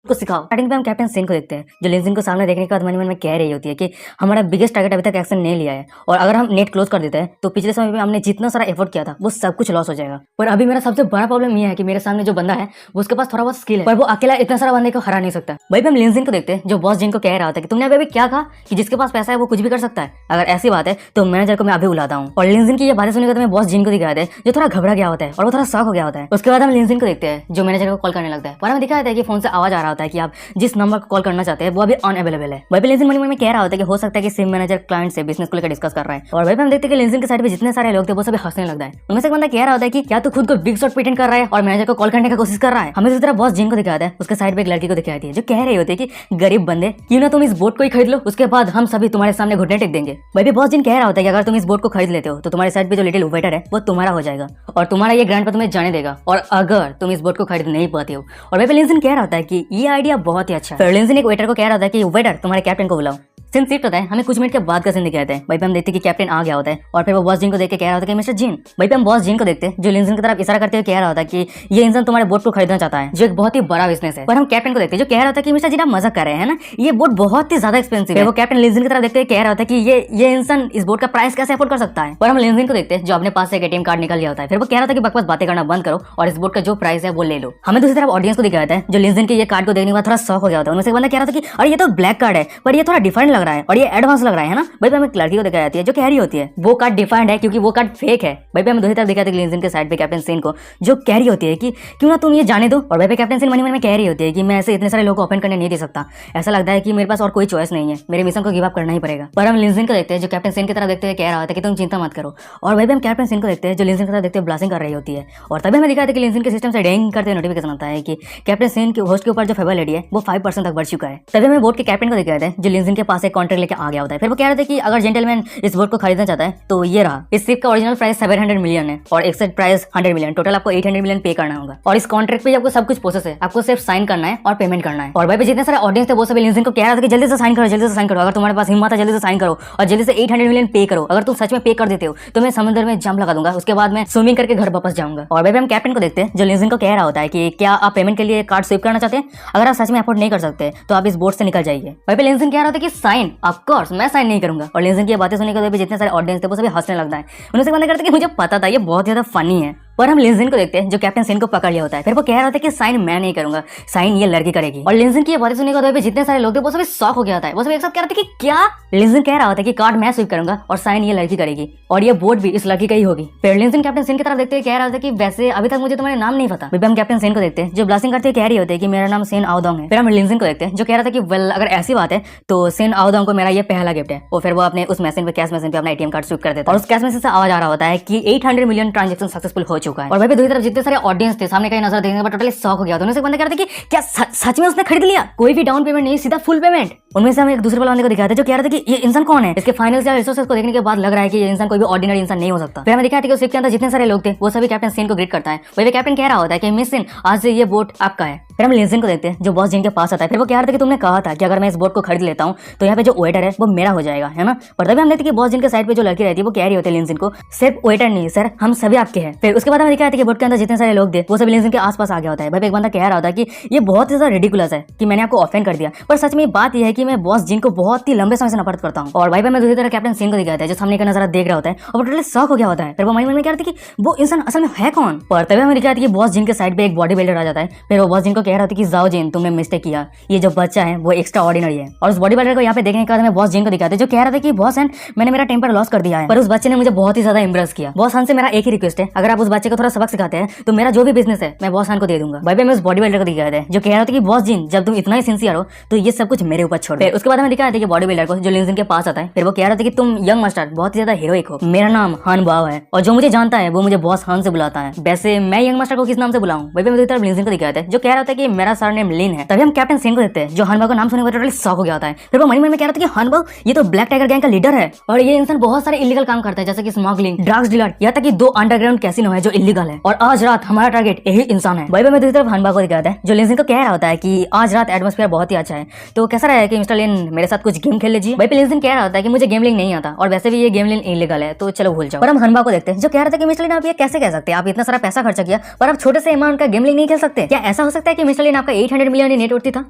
को सिखाओ। स्टार्टिंग पे हम कैप्टन सिंह को देखते हैं जो लिंजिन को सामने देखने के बाद मन में कह रही होती है कि हमारा बिगेस्ट टारगेट अभी तक एक्शन नहीं लिया है और अगर हम नेट क्लोज कर देते हैं तो पिछले समय में हमने जितना सारा एफर्ट किया था वो सब कुछ लॉस हो जाएगा। पर अभी मेरा सबसे बड़ा प्रॉब्लम ये है कि मेरे सामने जो बंदा है वो उसके पास थोड़ा बहुत स्किल है पर वो अकेला इतना सारा बंदे को हरा नहीं सकता। वही पे हम लिंजिन को देखते हैं जो बॉस जिनको कह रहा था कि तुमने अभी क्या कहा कि जिसके पास पैसा है वो कुछ भी कर सकता है। अगर ऐसी बात है तो मैनेजर को मैं अभी बुलाता हूँ। और लिंजिन की ये बातें सुनकर मैं बॉस जिन को दिखाते हैं जो थोड़ा घबरा गया होता है और वो थोड़ा शॉक हो गया होता है। उसके बाद हम लिंजिन को देखते हैं जो मैनेजर को कॉल करने लगता है और हमें दिखाया है कि फोन से आवाज आ रहा होता है कि आप जिस नंबर को कॉल करना चाहते हैं वो अभी अनअवेलेबल है। वही पे लिंजिन मन में कह रहा होता है कि हो सकता है कि सिम मैनेजर क्लाइंट से बिजनेस को लेकर डिस्कस कर रहा है। और वही पे हम देखते हैं कि लिंजिन के साइड पे जितने सारे लोग थे वो सभी हंसने लगता है। उनमें से एक बंदा कह रहा होता है कि क्या तू खुद को बिग शॉट प्रिटेंड कर रहा है और मैनेजर को कॉल करने की कोशिश कर रहा है। हमें दूसरी तरफ बॉस जिन को दिखाता है उसके साइड पे एक लड़की को दिखाई है जो कह रही होती है कि गरीब बंदे क्यों ना तुम इस बोट को ही खरीद लो, उसके बाद हम सभी तुम्हारे सामने घुटने टेक देंगे। वही पे बॉस जिन कह रहा होता है कि अगर तुम इस बोट को खरीद लेते हो तो तुम्हारे साइड पे जो लिटिल वेटर है वो तुम्हारा हो जाएगा और तुम्हारा ये ग्रैंड पर तुम्हें जाने देगा और अगर तुम इस बोट को खरीद नहीं पाते हो। और वही पे लिंजिन कह रहा होता है कि ये आइडिया बहुत ही अच्छा है। फिर लिंजिन एक वेटर को कह रहा होता है कि वेटर तुम्हारे कैप्टन को बुलाओ। सीन शिफ्ट होता है, हमें कुछ मिनट के बाद का सीन दिखाते हैं। वहीं पे हम देखते हैं कि कैप्टन आ गया होता है और फिर वो बॉस जिन को देख के कह रहा होता है कि मिस्टर जिन। वहीं पे हम बॉस जिन को देखते हैं जो लिंजिन की तरफ इशारा करते हुए कह रहा होता है कि ये इंसान तुम्हारे बोट को खरीदना चाहता है जो एक बहुत ही बड़ा बिजनेस है। पर हम कैप्टन को देखते हैं जो कह रहा होता है कि मिस्टर जिन आप मजाक कर रहे हैं ना, ये बोट बहुत ही ज्यादा एक्सपेंसिव है। वो कैप्टन लिंजिन की तरफ देखते हुए कह रहा होता है कि ये इंसान इस बोट का प्राइस कैसे अफोर्ड कर सकता है। पर हम लिंजिन को देखते हैं जो अपने पास से एक एटीएम कार्ड निकल लिया होता है। फिर वो कह रहा था कि बकवास बातें करना बंद करो और इस बोट का जो प्राइस है वो ले लो। हमें दूसरी तरफ ऑडियंस को दिखाया है जो लिंजिन के ये कार्ड को देखने के बाद थोड़ा शॉक हो गया होता है। उनमें से एक बंदा कह रहा था कि अरे ये तो ब्लैक कार्ड है पर ये थोड़ा डिफरेंट लग रहा है और ये एडवांस लग रहा है ना। भाई पे हमें एक लड़की को दिखाई जाती है जो कह रही होती है वो कार्ड डिफाइंड है क्योंकि वो कार्ड फेक है। भाई पे हमें दूसरी तरफ दिखाते हैं लिंजिन के साइड पे कैप्टन सिन को जो कह रही होती है कि क्यों ना तुम ये जाने दो। और भाई पे कैप्टन सिन मन में कह रही होती है कि मैं ऐसे इतने सारे लोगों को ओपन करने नहीं दे सकता, ऐसा लगता है कि मेरे पास और कोई चॉइस नहीं है, मेरे मिशन को गिव अप करना ही पड़ेगा। पर हम लिंजिन को देखते हैं जो कैप्टन सिन की तरफ देखते हुए कह रहा होता है कि तुम चिंता मत करो। और भाई पे हम कैप्टन सिन को देखते हैं जो लिंजिन की तरफ देखते हुए ब्लास्टिंग कर रही होती है। और तभी हमें दिखाते हैं कि लिंजिन के सिस्टम से डेंग करते हुए नोटिफिकेशन आता है कि कैप्टन सिन के होस्ट के ऊपर जो फेवरेट है वो 5% तक बढ़ चुका है। तभी हमें बोट के कैप्टन को दिखाते हैं जो लिंजिन के पास एक कॉन्ट्रैक्ट लेके आ गया होता है। फिर वो कह रहे थे कि अगर जेंटलमैन इस बोट को खरीदना चाहता है तो ये रहा। इस शिप का ओरिजिनल प्राइस 700 मिलियन है और एक्सेट प्राइस 100 मिलियन, टोटल आपको 800 मिलियन पे करना होगा। और इस कॉन्ट्रैक्ट पे आपको सब कुछ प्रोसेस है, आपको सिर्फ साइन करना है और पेमेंट करना है। और भाई पे जितने सारे ऑडियंस थे वो सभी लिंजिन को कह रहा था कि जल्दी से साइन करो, जल्दी से साइन करो, अगर तुम्हारे पास हिम्मत है जल्दी से साइन करो और जल्दी से 800 मिलियन पे करो। अगर तुम सच में पे कर देते हो तो मैं समुद्र में जंप लगा दूंगा, उसके बाद मैं स्विमिंग करके घर वापस जाऊंगा। और भाई हम कैप्टन को देखते हैं जो लिंजिन को कह रहा होता है कि क्या आप पेमेंट के लिए कार्ड स्विप करना चाहते हैं, अगर आप सच में अफोर्ड नहीं कर सकते तो आप इस बोट से निकल जाइए। भाई पे लिंजिन कह रहा था कि साइन, ऑफ कोर्स मैं साइन नहीं करूंगा। और लिंजिन की बातें सुनने के बाद जितने सारे ऑडियंस थे वो सभी हंसने लगता है। उन्होंने बंदा करते कि मुझे पता था ये बहुत ज्यादा फनी है। पर हम लिंजिन को देखते हैं जो कैप्टन सिन को पकड़ लिया होता है। फिर वो कह रहा था कि साइन मैं नहीं करूंगा, साइन ये लड़की करेगी। और लिंजिन की ये बातें सुनने के बाद जितने सारे लोग थे वो सभी शॉक हो गया होता है। वो सभी एक साथ कह रहे थे कि क्या। लिंजिन कह रहा होता है कि कार्ड मैं स्विप करूंगा और साइन ये लड़की करेगी और ये बोट भी इस लड़की का ही होगी। फिर लिंजिन कैप्टन सिन की तरफ देखते हुए कह रहा था कि वैसे अभी तक मुझे तुम्हारा नाम नहीं पता। फिर हम कैप्टन सिन को देखते हैं जो ब्लास्टिंग करते हुए कह रही होती है कि मेरा नाम सेन आओदोंग है। फिर हम लिंजिन को देखते हैं जो कह रहा था कि वेल अगर ऐसी बात है तो सेन आओदोंग को मेरा ये पहला गिफ्ट है। और फिर वो अपने उस मशीन पे कैश मशीन पे अपना एटीएम कार्ड स्विप कर देता है और उस कैश मशीन से आवाज आ रहा होता है कि 800 मिलियन ट्रांजैक्शन सक्सेसफुल हो चुका है। और भाई दूसरी तरफ जितने सारे ऑडियंस थे सामने का नजर देखने के बाद टोटली शॉक हो गया। दोनों से बंदे कहते कि क्या सच में उसने खरीद लिया, कोई भी डाउन पेमेंट नहीं, सीधा फुल पेमेंट। उनमें से हम एक दूसरे बंदे को दिखाते जो कह रहे थे कि ये इंसान कौन है, इसके फाइनेंशियल या रिसोर्सेज को देखने के बाद लग रहा है कि ये इंसान कोई भी ऑर्डिनरी इंसान नहीं हो सकता। फिर हमें दिखाया था कि उस शिप के अंदर जितने सारे लोग थे वो सभी कैप्टन सिन को ग्रीट करता है। वही कैप्टन कह रहा होता है कि मिस सिन आज से ये बोट आपका है। फिर हम लिंजिन को देखते हैं जो बॉस जिन के पास आता है। फिर वो कह रहा था कि तुमने कहा था कि अगर मैं इस बोट को खरीद लेता हूँ तो यहाँ पे जो वेटर है वो मेरा हो जाएगा, है ना। पर तभी हम देखते हैं कि बॉस जिन के साइड पे जो लड़की रहती है वो कह रही होती है लिंजिन को सिर्फ वेटर नहीं सर, हम सभी आपके हैं। फिर उसके बाद हमें दिखाया था कि बोट के अंदर जितने सारे लोग थे वो सभी लिंजिन के आसपास आ गया होता है। भाई एक बंदा कह रहा होता है कि ये बहुत ही ज्यादा रिडिकुलस है कि मैंने आपको ऑफेंड कर दिया, पर सच में बात यह है कि मैं बॉस जिन को बहुत ही लंबे समय से नफरत करता हूँ। और भाई मैं दूसरी तरह कैप्टन सिन को दिखाता है जो सामने का नजारा देख रहा होता है और टोटली शॉक हो गया होता है। फिर वो मन में कह रहा था कि वो इंसान असल में है कौन। पर तभी हमें दिखाया था कि बॉस जिन के साइड पे एक बॉडी बिल्डर आ जाता है। फिर वो बॉस जिन को कह रहा था कि जाओ जिन तुमने मिस्टेक किया, ये जो बच्चा है वो एक्स्ट्रा ऑर्डिनरी है। और उस बॉडी बिल्डर को यहाँ पे देखने के बाद हमें बॉस जिन को दिखाते जो कह रहा था कि बॉस एंड मैंने मेरा टेम्पर लॉस कर दिया है, पर उस बच्चे ने मुझे बहुत ही ज्यादा इंप्रेस किया। बॉस हन से मेरा एक ही रिक्वेस्ट है, अगर आप उस बच्चे को थोड़ा सबक सिखाते हैं तो मेरा जो भी बिजनेस है मैं बॉस हन को दे दूंगा। भाई मैं उस बॉडी बिल्डर को दिखाते हैं जो कह रहा था कि बॉस जिन जब तुम इतना ही सिंसियर हो तो ये सब कुछ मेरे ऊपर छोड़ दो। उसके बाद हमें दिखाया था कि बॉडी बिल्डर को जो लिंजिन के पास आता है। फिर वो कह रहा था कि तुम यंग मास्टर बहुत ही ज्यादा हीरोइक हो, मेरा नाम हान बाव है और जो मुझे जानता है वो मुझे बॉस हान से बुलाता है, वैसे मैं यंग मास्टर को किस नाम से बुलाऊं। भाई मैं तरफ लिंजिन को दिखाते हैं जो कह रहा था कि मेरा सरनेम लिन है। तभी हम कैप्टन सिन को देखते हैं जो हानबाव का नाम सुनने पर टोटली शॉक हो गया होता है। फिर वो मन में कह रहा था कि हानबाव ये तो ब्लैक टाइगर गैंग का लीडर है और ये इंसान बहुत सारे इलीगल काम करता है जैसे कि स्मगलिंग, ड्रग्स डीलर, यहाँ तक कि 2 अंडरग्राउंड कैसीनो है जो इलीगल है और आज रात हमारा टारगेट यही इंसान है। भाई मैं दूसरी तरफ हानबाव को दिखाता है जो लिंजिन को कह रहा होता है कि आज रात एटमॉस्फेयर बहुत ही अच्छा है, तो कैसा रहेगा कि मिस्टर लिन मेरे साथ कुछ गेम खेल लीजिए। भाई लिन कह रहा था कि मुझे गेमलिंग नहीं आता और वैसे भी ये गेमलिंग इलीगल है, तो चलो भूल जाओ। पर हम हनबा को देखते हैं जो कह रहा था कि मिस्टर लिन आप ये कैसे कह सकते हैं, आप इतना सारा पैसा खर्चा किया पर आप छोटे से अमाउंट का गेमलिंग नहीं खेल सकते। क्या ऐसा हो सकता है कि मिस्टर लिन आपका 800 मिलियन नेट वर्थ था।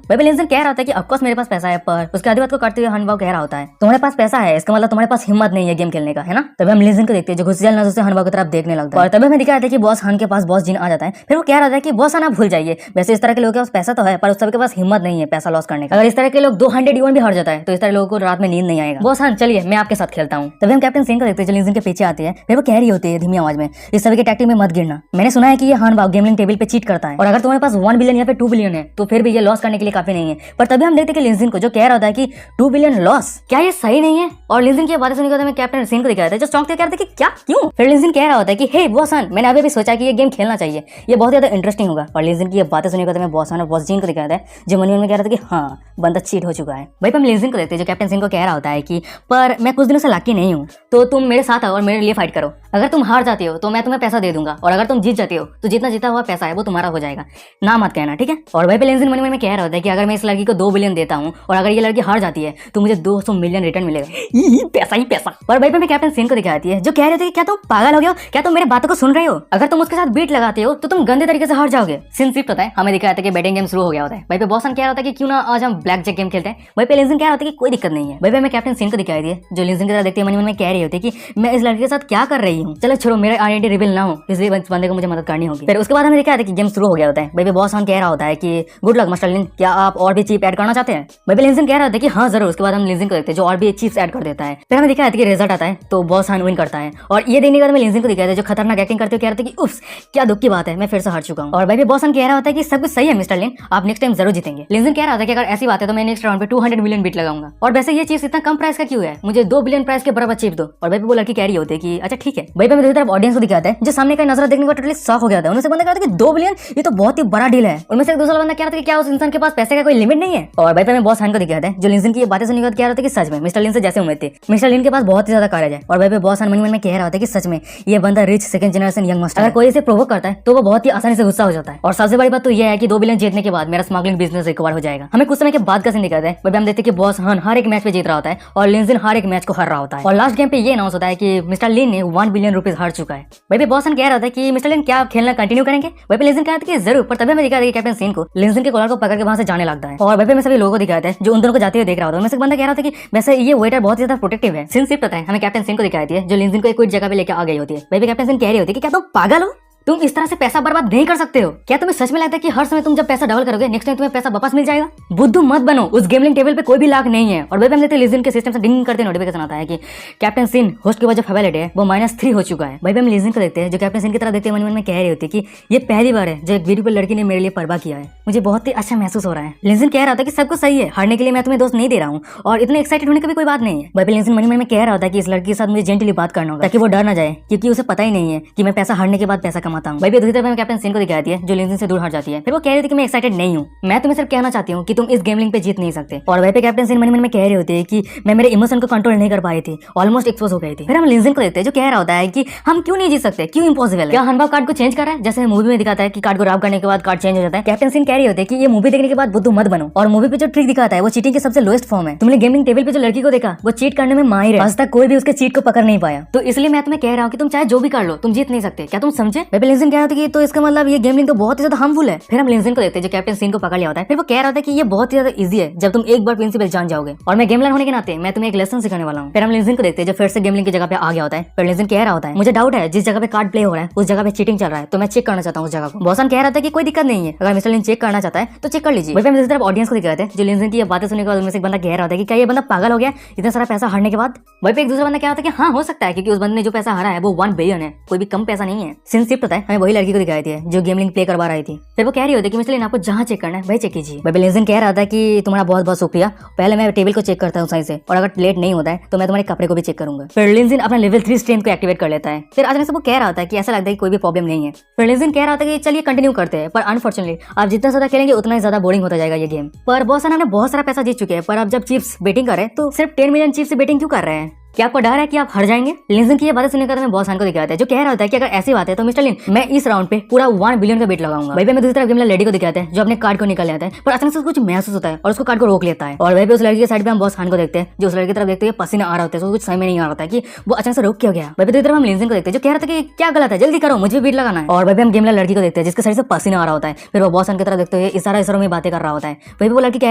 भाई लिन कह रहा था कि ऑफकोर्स मेरे पास पैसा है, पर उसके आधी बात को काटते हुए हनबा कह रहा होता है तुम्हारे पास पैसा है इसका मतलब तुम्हारे पास हिम्मत नहीं है गेम खेलने का, है ना। तभी हम लिन को देखते हैं जो गुस्सेल नजर से हनबा की तरफ देखने लगता है और तभी हमें दिखाया था कि बॉस हन के पास बॉस जिन आ जाता है। फिर वो कह रहा था कि बॉस हन आप भूल जाइए, वैसे इस तरह के लोगों के पास पैसा तो है पर उस सबके पास हिम्मत नहीं है पैसा लॉस करने का। अगर इस तरह के लोग 200 यूएन भी हार जाता है तो इस तरह लोगों को रात में नींद नहीं आएगा। बॉस हन चलिए मैं आपके साथ खेलता हूँ। तभी हम कैप्टन सिंह को देखते हैं जो लिन के पीछे आती है। फिर वो कह रही होती है धीमी आवाज में इस सभी के टैक्टिक में मत गिरना, मैंने सुना है कि ये हन गेमिंग टेबल पे चीट करता है और अगर तुम्हारे पास 1 बिलियन या फिर 2 बिलियन है तो फिर भी ये लॉस करने के लिए काफी नहीं है। पर तभी हम देखते हैं कि लिन को जो कह रहा था कि 2 बिलियन लॉस, क्या ये सही नहीं है। और लिन की बातें सुनकर मैं कैप्टन सिंह को दिखाया था जो स्टॉक कह रहा था कि क्या क्यों। फिर लिन कह रहा होता है कि हे बॉस हन मैंने अभी भी सोचा कि ये गेम खेलना चाहिए, ये बहुत ज्यादा इंटरेस्टिंग होगा। और लिन की ये बातें सुनकर मैं बॉस हन और बॉस जिन को दिखाया था जो मन में कह रहा था कि हाँ बंदा चीट हो चुका है। भाई हम लिन को देखते हैं जो कैप्टन सिंह को कह रहा होता है कि पर मैं कुछ दिनों से लकी नहीं हूँ तो तुम मेरे साथ आओ और मेरे लिए फाइट करो। अगर तुम हार जाते हो तो मैं तुम्हें पैसा दे दूंगा और अगर तुम जीत जाते हो तो जितना जीता हुआ पैसा है वो तुम्हारा हो जाएगा, ना मत कहना ठीक है। और भाई लिन मन में कह रहा होता है कि अगर मैं इस लड़की को 2 बिलियन देता हूँ और अगर ये लड़की हार जाती है तो मुझे 200 मिलियन रिटर्न मिलेगा। पैसा ही पैसा। पर भाई मैं कैप्टन सिंह को दिखाती है जो कह रहे थे क्या तुम पागल हो गए हो, क्या तुम मेरे बातों को सुन रहे हो, अगर तुम उसके साथ बीट लगाते हो तो तुम गंदे तरीके से हार जाओगे। सिंसिप पता है हमें दिखाया था कि बैटिंग गेम शुरू हो गया होता है। भाई पे बॉसन कह रहा था कि क्यों ना आज हम ब्लैक जैक गेम खेलते हैं। भाई पे लिन कह रहा था कि कोई दिक्कत नहीं है। भाई मैं कैप्टन सिंह को दिखाई दिए जो लिन की तरह देखते मन में कह रही होती कि मैं इस लड़के के साथ क्या कर रही हूँ, चलो छोड़ो मेरा आइडेंटिटी रिवील ना हो इसलिए बंदे को मुझे मदद करनी होगी। फिर उसके बाद हमें दिखाया था कि गेम शुरू हो गया होता है। भाई बॉसन कह रहा होता है कि गुड लक मिस्टर लिन, क्या आप और भी चीप ऐड करना चाहते हैं। भाई लिन कह रहा था कि हाँ जरूर। उसके बाद हम लिन को देखते हैं जो और भी चीप्स ऐड कर देता है। फिर हमें दिखाया था कि रिजल्ट आता है तो बॉस हन विन करता है और ये देखने के बाद मैं लिन को दिखाया था जो खतरनाक एक्टिंग करते हुए कह रहा था कि उफ क्या दुख की बात है मैं फिर से हार चुका हूँ। और भाई बॉस हन कह रहा होता है कि सब कुछ सही है मिस्टर लिन, आप नेक्स्ट टाइम जरूर जीतेंगे। लिन कह रहा था कि अगर ऐसी बात है तो मैं नेक्स्ट राउंड पे 200 मिलियन बीट लगाऊंगा और वैसे ये चीज इतना कम प्राइस का क्यों है, मुझे 2 बिलियन प्राइस के बराबर चीप दो। और भाई वो लड़की कह रही होती है कि अच्छा ठीक है। भाई मैं दूसरी तरफ ऑडियंस को दिखाता है जो सामने का नजर देखने को टोटली शॉक हो गया था। उनसे बंदा कह रहा था कि 2 बिलियन ये तो बहुत ही बड़ा डील है। उनमें से एक दूसरा बंदा कह रहा था कि क्या उस इंसान के पास पैसे का कोई लिमिट नहीं है। और भाई मैं बॉस हन को दिखाता है जो लिन की ये बातें सुनने के बाद कह रहा था कि सच में मिस्टर लिन से जैसे उम्मीद थी मिस्टर लिन के पास बहुत ही ज्यादा करेज है। और भाई बॉस हन मन में कह रहा होता है कि सच में ये बंदा rich second generation young master, अगर कोई इसे प्रोवोक करता है तो वो बहुत ही आसानी से गुस्सा हो जाता है। और सबसे बड़ी बात तो ये है कि 2 बिलियन जीतने के बाद मेरा स्मगलिंग बिजनेस रिकवर हो जाएगा। हमें कुछ समय के बाद का सीन दिखाता है। भाई हम देखते हैं कि बॉस हन हर एक मैच पे जीत रहा होता है और लिन हर एक मैच को हार रहा होता है। और लास्ट गेम पे ये अनाउंस होता है कि मिस्टर लिन ने 1 बिलियन रुपीज हार चुका है। भाई बॉस हन कह रहा था कि मिस्टर लिन क्या आप खेलना कंटिन्यू करेंगे। भाई लिन कह रहा था कि जरूर। पर तभी हमें दिखा था कि कैप्टन सिंह को लिन के कॉलर को पकड़ के वहां से जाने लगता है। और भाई में सभी लोगों को दिखाते हैं जो उन दोनों को जाते हुए देख रहा होता है। उनमें से बंदा कह रहा था कि वैसे ये वेटर बहुत ज्यादा प्रोटेक्टिव है। सिंह सिर्फ पता है हमें कैप्टन सिंह को दिखाई है जो लिन को एक कुछ जगह पे लेकर आ गई होती है। भाई कैप्टन सिंह कह रही होती है कि क्या तुम पागल हो, तुम इस तरह से पैसा बर्बाद नहीं कर सकते हो। क्या तुम्हें सच में लगता है कि हर समय तुम जब पैसा डबल करोगे नेक्स्ट टाइम तुम्हें पैसा वापस मिल जाएगा। बुद्धू मत बनो, उस गेमलिंग टेबल पे कोई भी लाख नहीं है। और भाई हम देखते हैं लिजिन के सिस्टम से डिंग करते नोटिफिकेशन आता है कि कैप्टन सिंह होस्ट की वजह फेवरेट है वो -3 हो चुका है। भाई हम लिजिन को देखते हैं जो कैप्टन सिंह की तरह देखते हैं मन में कह रही होती है कि ये पहली बार है जो एक वीडियो पर लड़की ने मेरे लिए परवाह किया है, मुझे बहुत ही अच्छा महसूस हो रहा है। लिजिन कह रहा था कि सब कुछ सही है, हारने के लिए मैं तुम्हें दोस्त नहीं दे रहा हूँ और इतने एक्साइटेड होने की भी कोई बात नहीं है। भाई लिजिन मन में कह रहा था कि इस लड़की के साथ मुझे जेंटली बात करना होगा ताकि वो डर ना जाए क्योंकि उसे पता ही नहीं है कि मैं पैसा हारने के बाद पैसा कमाता हूँ। भाई दूसरी तरफ कैप्टन सिंह को दिखाती है जो लिन से दूर हट जाती है। फिर वो कह रही थी कि मैं एक्साइटेड नहीं हूँ, मैं तुम्हें सिर्फ कहना चाहती हूँ कि तुम इस गेमलिंग पे जीत नहीं सकते। और वहीं पे कैप्टन सिंह मन में कह रहे होते हैं कि मैं मेरे इमोशन को कंट्रोल नहीं कर पाई थी, ऑलमोस्ट एक्सपोज हो गई थी। फिर हम लिन को देखते हैं जो कह रहा होता है कि हम क्यों नहीं जीत सकते, क्यों इम्पॉसिबल है, क्या हनबाव कार्ड को चेंज कर रहा है जैसे मूवी में दिखाता है कि कार्ड को रब करने के बाद कार्ड चेंज हो जाता है। कैप्टन सिंह कह रही होते हैं कि ये मूवी देखने के बाद बुद्धू मत बनो और मूवी पे जो ट्रिक दिखाता है वो चीटिंग के सबसे लोएस्ट फॉर्म है। तुमने गेमिंग टेबल पे जो लड़की को देखा वो चीट करने में माहिर है, आज तक कोई भी उसके चीट को पकड़ नहीं पाया। तो इसलिए मैं तुम्हें कह रहा हूँ कि तुम चाहे जो भी कर लो तुम जीत नहीं सकते, क्या तुम समझे। लिन कह रहा था कि तो इसका मतलब ये गेमलिंग तो बहुत ही ज्यादा हार्मफुल है। फिर हम लिन को देखते हैं जो कैप्टन सिंह को पकड़ लिया होता है। फिर वो कह रहा था कि ये बहुत ही ज्यादा इजी है जब तुम एक बार प्रिंसिपल जान जाओगे और मैं गेमलर होने के नाते मैं तुम्हें एक लेसन सिखाने वाला हूँ। फिर हम लिन को देखते हैं जो फिर से गेमलिंग की जगह पे आ गया होता है। फिर लिन कह रहा होता है मुझे डाउट है जिस जगह पे कार्ड प्ले हो रहा है उस जगह पे चीटिंग चल रहा है तो मैं चेक करना चाहता हूँ उस जगह को। बॉसन कह रहा था कि कोई दिक्कत नहीं है, अगर मिस्टर लिन चेक करना चाहता है तो चेक कर लीजिए। वही दूसरी तरफ ऑडियंस को दिखाते हैं जो लिन की बातें सुनने के बाद उनमें से एक बंदा कह रहा था कि क्या ये बंदा पागल हो गया इतना सारा पैसा हारने के बाद। वही पे एक दूसरा बंदा कह रहा था कि हाँ हो सकता है क्योंकि उस बंदे ने जो पैसा हारा है वो 1 बिलियन है, कोई भी कम पैसा नहीं है। सिंसिप पता है हमें वही लड़की को दिखाई थी जो गेमलिंग प्ले करवा रही थी। फिर वो कह रही होती है कि मिस्टर लिन आपको जहाँ चेक करना है वही चेक कीजिए। भाई लिन कह रहा था कि तुम्हारा बहुत बहुत शुक्रिया, पहले मैं टेबल को चेक करता हूँ सही से और अगर लेट नहीं होता है तो मैं तुम्हारे कपड़े को भी चेक करूंगा। फिर लिन अपना लेवल 3 स्ट्रेंथ को एक्टिवेट कर लेता है। फिर अचानक से वो कह रहा था कि ऐसा लगता है कि कोई भी प्रॉब्लम नहीं है। फिर लिन कह रहा था कि चलिए कंटिन्यू करते हैं, पर अनफॉर्चुनेटली आप जितना ज्यादा खेलेंगे उतना ही ज्यादा बोरिंग होता जाएगा ये गेम। पर बॉस हमने बहुत सारा पैसा जीत चुके हैं पर अब जब चिप्स बेटिंग करे तो सिर्फ 10 मिलियन चिप्स से बेटिंग क्यों कर रहे हैं। क्या आपको डर है कि आप हार जाएंगे? लिंजिन की ये बातें सुनने के बाद मैं बॉस हान को दिखाता है जो कह रहा होता है कि अगर ऐसी बात है तो मिस्टर लिन मैं इस राउंड पे पूरा 1 बिलियन का बेट लगाऊंगा। भाई मैं दूसरी तरफ गेमला लेडी को दिखाते हैं जो अपने कार्ड को निकाल लेता है पर अचानक से कुछ महसूस होता है और उसको कार्ड को रोक लेता है। और वहीं पे उस लड़की के साइड पे हम बॉस हान को देखते हैं जो उस लड़की की तरफ देखते हैं पसीना आ रहा होता है, कुछ समझ में नहीं आ रहा था कि वो अचानक से रोक क्यों गया। भाई दूसरी तरफ हम लिंजिन को देखते हैं जो कह रहा था कि क्या गलत है, जल्दी करो मुझे बीट लगाना है। और भाई हम गेमला लड़की को देखते हैं जिसके साइड से पसीना आ रहा होता है, फिर वो बॉस हान की तरफ देखते हुए इशारों में बातें कर रहा होता है। वहीं वो लड़की कह